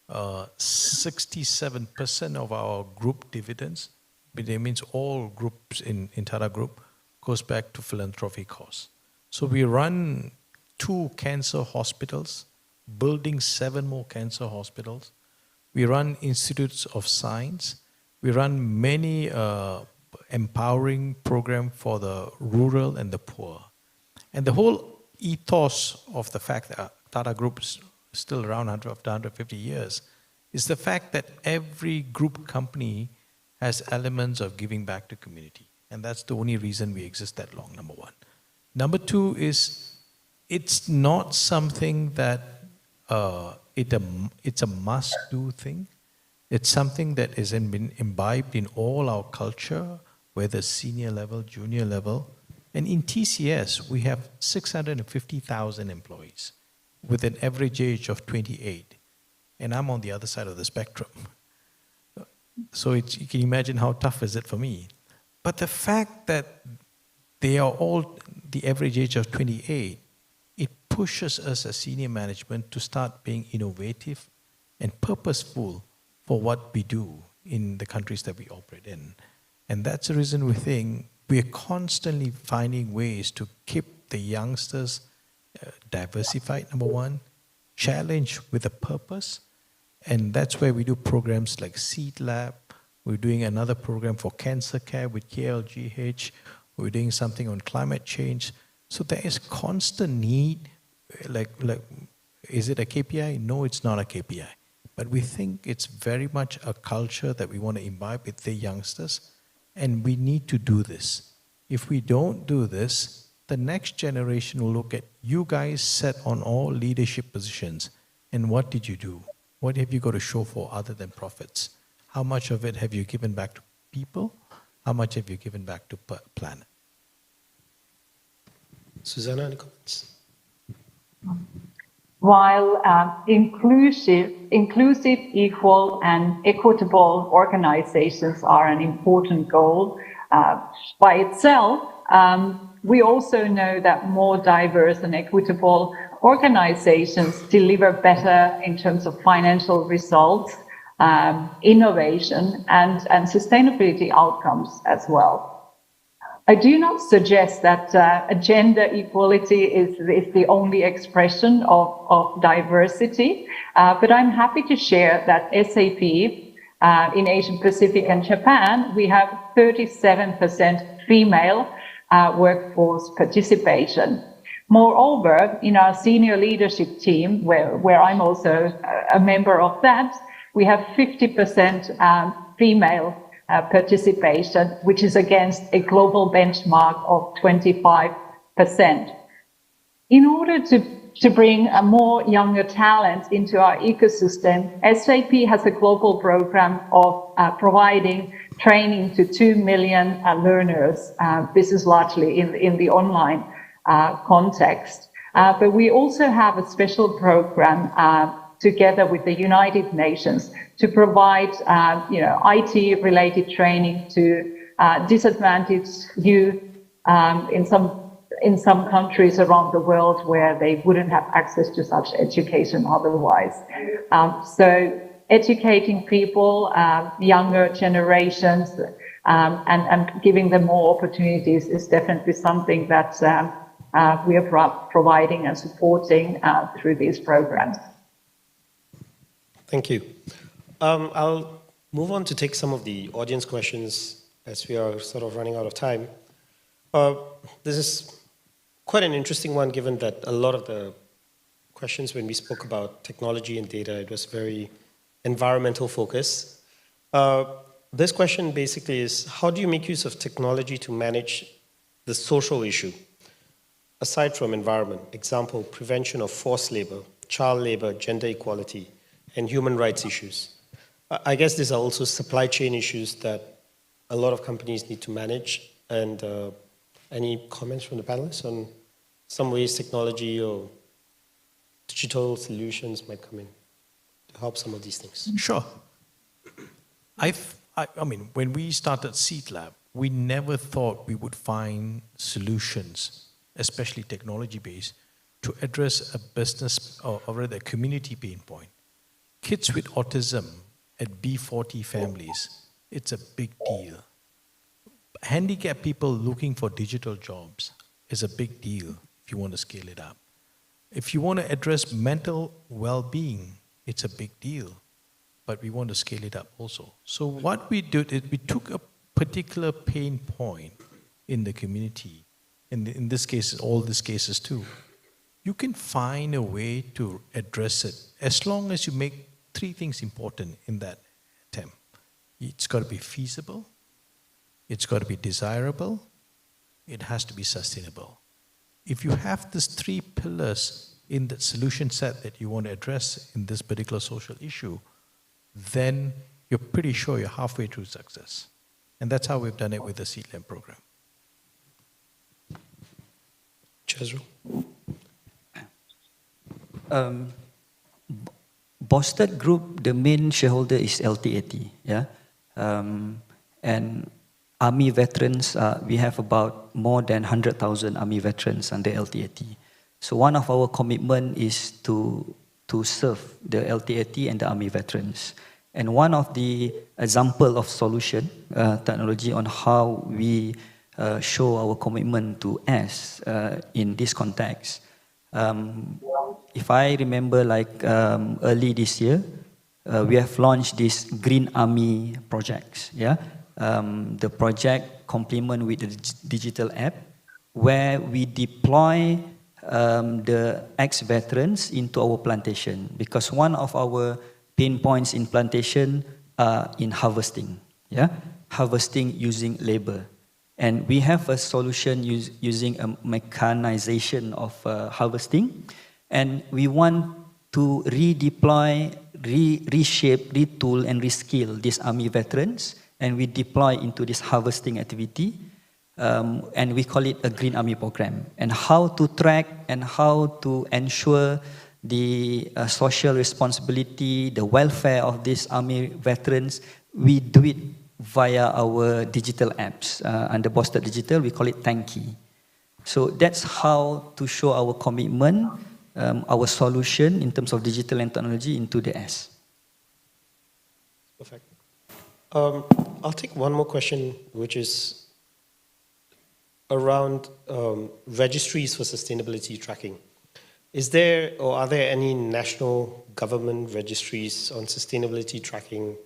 S4: 67% of our group dividends, that means all groups in Tata Group, goes back to philanthropy cause. So we run 2 cancer hospitals, building 7 more cancer hospitals. We run institutes of science. We run many empowering programs for the rural and the poor. And the whole ethos of the fact that Tata Group is still around after 150 years is the fact that every group company has elements of giving back to community. And that's the only reason we exist that long, number one. Number two is it's not something that it's a must-do thing. It's something that has been imbibed in all our culture, whether senior level, junior level. And in TCS, we have 650,000 employees with an average age of 28. And I'm on the other side of the spectrum. So you can imagine how tough is it for me. But the fact that they are all the average age of 28, it pushes us as senior management to start being innovative and purposeful for what we do in the countries that we operate in. And that's the reason we think we are constantly finding ways to keep the youngsters diversified, number one, challenged with a purpose. And that's where we do programs like Seed Lab. We're doing another program for cancer care with KLGH. We're doing something on climate change. So there is constant need, like is it a KPI? No, it's not a KPI. But we think it's very much a culture that we want to imbibe with the youngsters, and we need to do this. If we don't do this, the next generation will look at you guys sat on all leadership positions, and what did you do? What have you got to show for other than profits? How much of it have you given back to people? How much have you given back to planet?
S2: Susanna, any comments?
S3: while inclusive, equal, and equitable organizations are an important goal by itself, we also know that more diverse and equitable organizations deliver better in terms of financial results, innovation, and sustainability outcomes as well. I do not suggest that gender equality is the only expression of diversity, but I'm happy to share that SAP in Asia Pacific and Japan, we have 37% female workforce participation. Moreover, in our senior leadership team, where I'm also a member of that, we have 50% female participation, which is against a global benchmark of 25%. In order to bring a more younger talent into our ecosystem, SAP has a global program of providing training to 2 million learners. This is largely in the online context. But we also have a special program together with the United Nations to provide IT-related training to disadvantaged youth in some countries around the world where they wouldn't have access to such education otherwise. So educating people, younger generations, and giving them more opportunities is definitely something that we are providing and supporting through these programs.
S2: Thank you. I'll move on to take some of the audience questions as we are sort of running out of time. This is quite an interesting one, given that a lot of the questions when we spoke about technology and data, it was very environmental focus. This question basically is, how do you make use of technology to manage the social issue, aside from environment? Example, prevention of forced labor, child labor, gender equality, and human rights issues. I guess these are also supply chain issues that a lot of companies need to manage. And any comments from the panelists on some ways technology or digital solutions might come in to help some of these things?
S4: Sure. I mean, when we started Seed Lab, we never thought we would find solutions, especially technology-based, to address a business or rather a community pain point. Kids with autism at B40 families, it's a big deal. Handicapped people looking for digital jobs is a big deal if you want to scale it up. If you want to address mental well-being, it's a big deal, but we want to scale it up also. So what we did is we took a particular pain point in the community, in this case, all these cases too. You can find a way to address it as long as you make three things important in that attempt. It's got to be feasible, it's got to be desirable, it has to be sustainable. If you have these three pillars in the solution set that you want to address in this particular social issue, then you're pretty sure you're halfway through success. And that's how we've done it with the Seed Lab program.
S2: Azril?
S6: Boustead Group, the main shareholder is LTAT, yeah? And Army veterans, we have about more than 100,000 Army veterans under LTAT. So one of our commitment is to serve the LTAT and the Army veterans. And one of the example of solution, technology on how we show our commitment to us in this context. If I remember, like early this year, we have launched this Green Army projects. Yeah, the project complement with the digital app, where we deploy the ex-veterans into our plantation, because one of our pain points in plantation are in harvesting. Yeah, harvesting using labor. And we have a solution using a mechanization of harvesting. And we want to redeploy, reshape, retool, and reskill these Army veterans. And we deploy into this harvesting activity. And we call it a Green Army program. And how to track and how to ensure the social responsibility, the welfare of these army veterans, we do it via our digital apps. Under Boustead Digital, we call it Tanki. So that's how to show our commitment, our solution in terms of digital and technology into the S.
S2: Perfect. I'll take one more question, which is around registries for sustainability tracking. Is there or are there any national government registries on sustainability tracking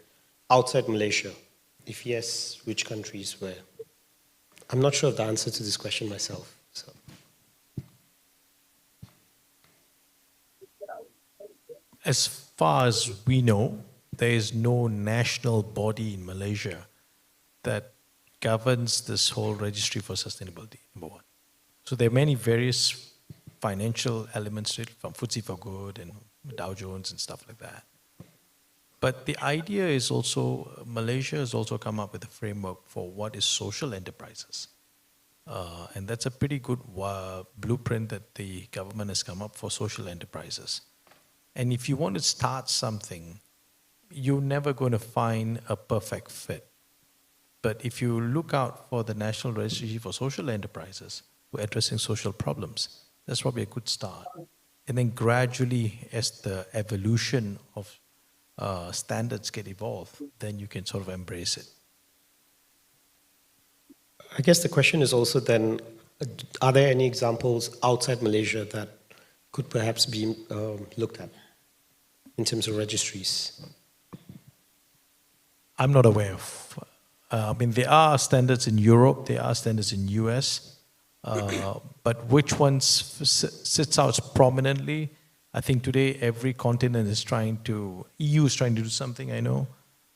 S2: outside Malaysia? If yes, which countries were? I'm not sure of the answer to this question myself. So.
S4: As far as we know, there is no national body in Malaysia that governs this whole registry for sustainability, number one. So there are many various financial elements to it, from FTSE for Good and Dow Jones and stuff like that. But the idea is also, Malaysia has also come up with a framework for what is social enterprises. And that's a pretty good blueprint that the government has come up for social enterprises. And if you want to start something, you're never going to find a perfect fit. But if you look out for the National Registry for Social Enterprises who are addressing social problems, that's probably a good start. And then gradually, as the evolution of standards get evolved, then you can sort of embrace it.
S2: I guess the question is also then, are there any examples outside Malaysia that could perhaps be looked at in terms of registries?
S4: I'm not aware of. I mean, there are standards in Europe, there are standards in US, but which ones sits out prominently? I think today every continent is trying to, EU is trying to do something, I know.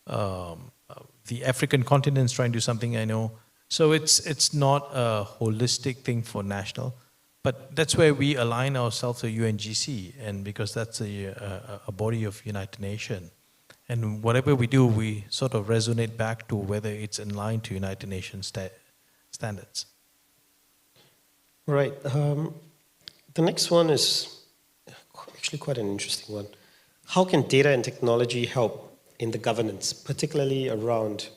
S4: The African continent is trying to do something, I know. So it's not a holistic thing for national, but that's where we align ourselves to UNGC, and because that's a body of United Nations. And whatever we do, we sort of resonate back to whether it's in line to United Nations standards.
S2: Right. The next one is actually quite an interesting one. How can data and technology help in the governance, particularly around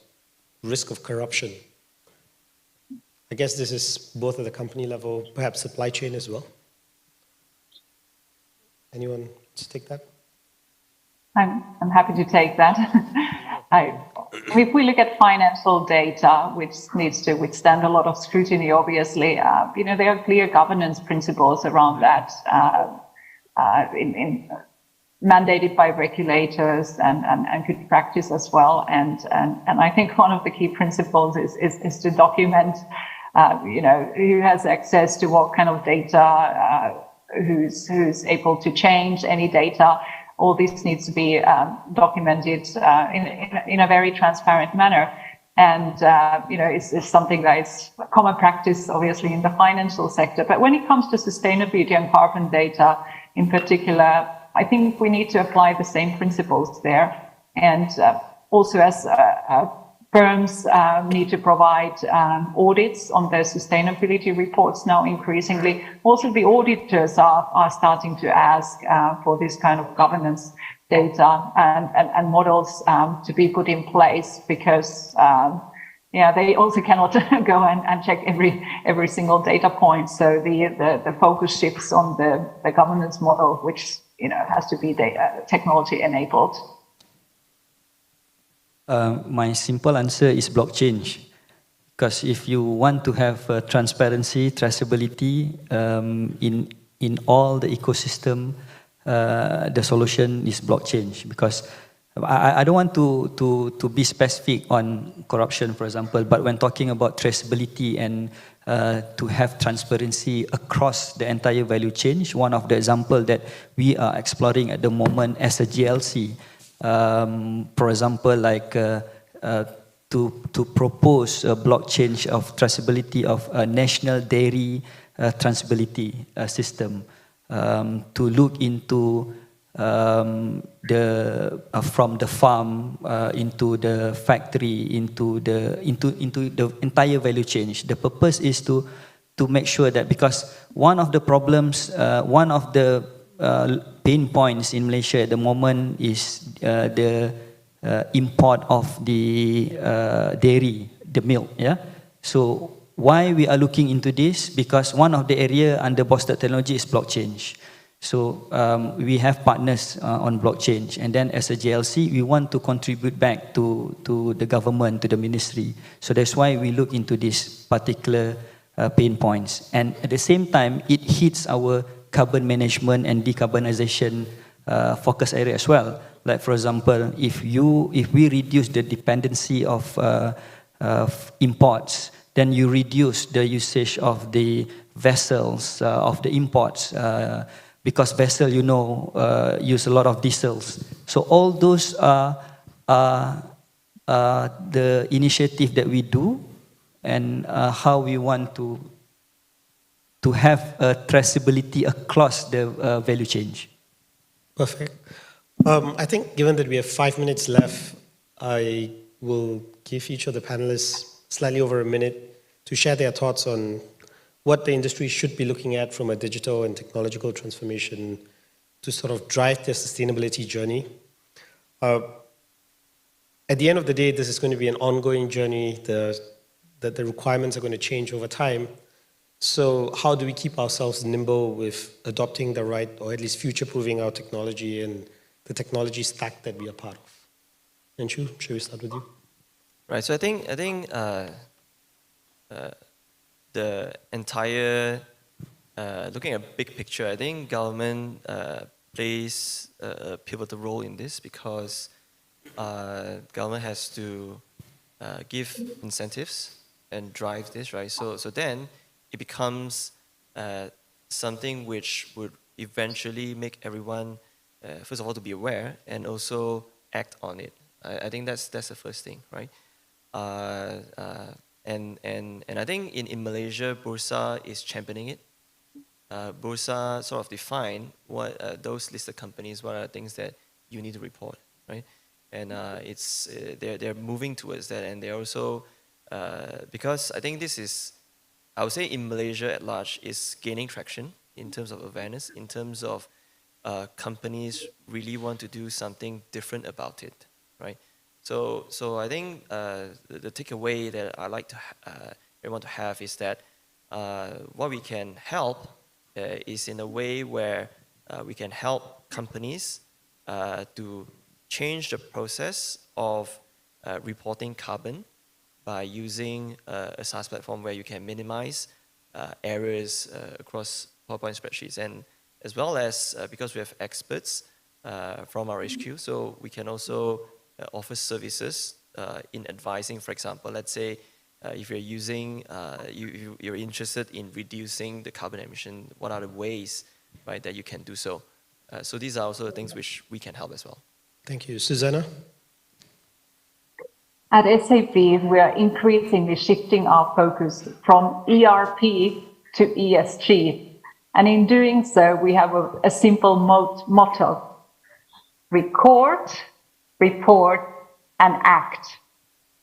S2: risk of corruption? I guess this is both at the company level, perhaps supply chain as well. Anyone to take that?
S3: I'm happy to take that. If we look at financial data, which needs to withstand a lot of scrutiny, obviously, there are clear governance principles around that, mandated by regulators and good practice as well. And I think one of the key principles is to document, who has access to what kind of data, who's able to change any data. All this needs to be documented in a very transparent manner. And, it's something that is common practice, obviously, in the financial sector. But when it comes to sustainability and carbon data in particular, I think we need to apply the same principles there. And also as firms need to provide audits on their sustainability reports now increasingly. Also, the auditors are starting to ask for this kind of governance data and models to be put in place, because they also cannot go and check every single data point. So the focus shifts on the governance model, which has to be technology enabled.
S6: My simple answer is blockchain. Because if you want to have transparency, traceability in all the ecosystem, the solution is blockchain. Because I don't want to be specific on corruption, for example, but when talking about traceability and to have transparency across the entire value chain, one of the examples that we are exploring at the moment as a GLC, for example, like to propose a blockchain of traceability of a national dairy traceability system, to look into from the farm into the factory into the entire value chain. The purpose is to make sure that, because one of the problems, one of the pain points in Malaysia at the moment is the import of the dairy, the milk. Yeah. So why we are looking into this? Because one of the area under Boustead technology is blockchain. So we have partners on blockchain, and then as a JLC, we want to contribute back to the government, to the ministry. So that's why we look into this particular pain points. And at the same time, it hits our carbon management and decarbonization focus area as well. Like for example, if we reduce the dependency of imports, then you reduce the usage of the vessels of the imports. Because vessel, use a lot of diesels. So all those are the initiative that we do, and how we want to have a traceability across the value chain.
S2: Perfect. I think given that we have 5 minutes left, I will give each of the panelists slightly over a minute to share their thoughts on what the industry should be looking at from a digital and technological transformation to sort of drive their sustainability journey. At the end of the day, this is going to be an ongoing journey, that the requirements are going to change over time. So how do we keep ourselves nimble with adopting the right, or at least future-proofing our technology and the technology stack that we are part of? Anshu, should we start with you?
S5: Right, so I think the entire, looking at big picture, I think government plays a pivotal role in this, because government has to give incentives and drive this, right? So then it becomes something which would eventually make everyone, first of all, to be aware and also act on it. I think that's the first thing, right? And I think in Malaysia, Bursa is championing it. Bursa sort of define what those listed companies, what are the things that you need to report, right? And they're moving towards that, and they're also because I think this is, I would say in Malaysia at large, is gaining traction in terms of awareness, in terms of companies really want to do something different about it, right? So I think the takeaway that I like to everyone to have is that what we can help is in a way where we can help companies to change the process of reporting carbon by using a SaaS platform where you can minimize errors across PowerPoint spreadsheets, and as well as because we have experts from our HQ, so we can also offer services in advising. For example, let's say if you're using, you're interested in reducing the carbon emission, what are the ways, right, that you can do so? So these are also the things which we can help as well.
S2: Thank you. Susanna?
S3: At SAP, we are increasingly shifting our focus from ERP to ESG. And in doing so, we have a simple motto: record, report, and act,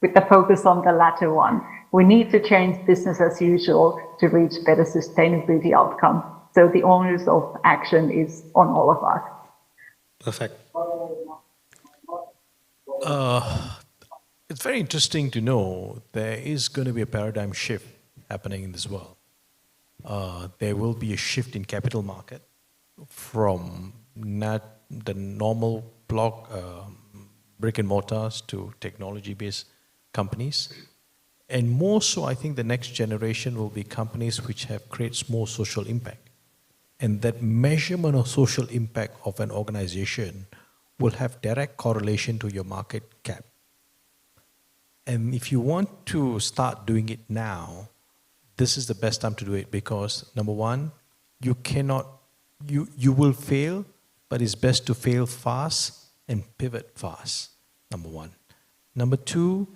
S3: with the focus on the latter one. We need to change business as usual to reach better sustainability outcome. So the onus of action is on all of us.
S2: Perfect.
S4: It's very interesting to know there is going to be a paradigm shift happening in this world. There will be a shift in capital market from the normal block brick and mortars to technology-based companies. And more so, I think the next generation will be companies which have created more social impact. And that measurement of social impact of an organization will have direct correlation to your market cap. And if you want to start doing it now, this is the best time to do it, because number one, you will fail, but it's best to fail fast and pivot fast, number one. Number two,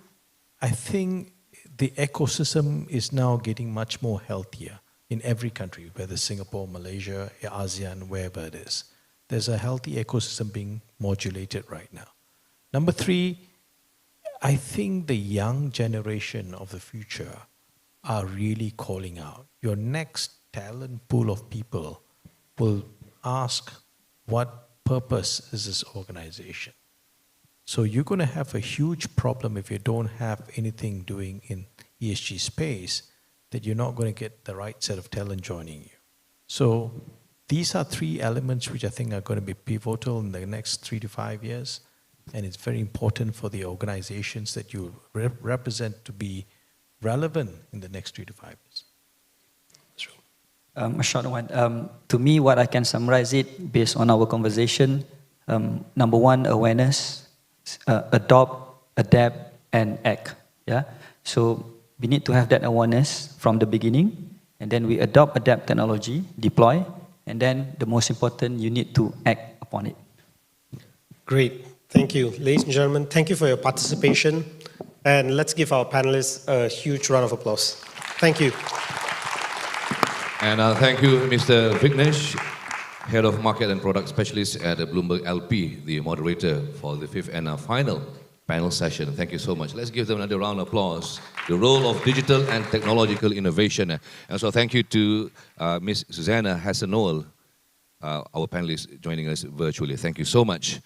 S4: I think the ecosystem is now getting much more healthier in every country, whether Singapore, Malaysia, ASEAN, wherever it is. There's a healthy ecosystem being modulated right now. Number three, I think the young generation of the future are really calling out. Your next talent pool of people will ask what purpose is this organization? So you're going to have a huge problem if you don't have anything doing in ESG space, that you're not going to get the right set of talent joining you. So these are three elements which I think are going to be pivotal in the next 3 to 5 years. And it's very important for the organizations that you represent to be relevant in the next 3 to 5 years.
S6: A short one. To me, what I can summarize it based on our conversation, number one, awareness, adopt, adapt, and act. Yeah. So we need to have that awareness from the beginning, and then we adopt, adapt technology, deploy, and then the most important, you need to act upon it.
S2: Great. Thank you. Ladies and gentlemen, thank you for your participation. And let's give our panelists a huge round of applause. Thank you.
S1: And thank you, Mr. Vignesh, Head of Market and Product Specialist at Bloomberg LP, the moderator for the fifth and final panel session. Thank you so much. Let's give them another round of applause. The role of digital and technological innovation. And so thank you to Ms. Susanna Hasenoehrl, our panelist joining us virtually. Thank you so much.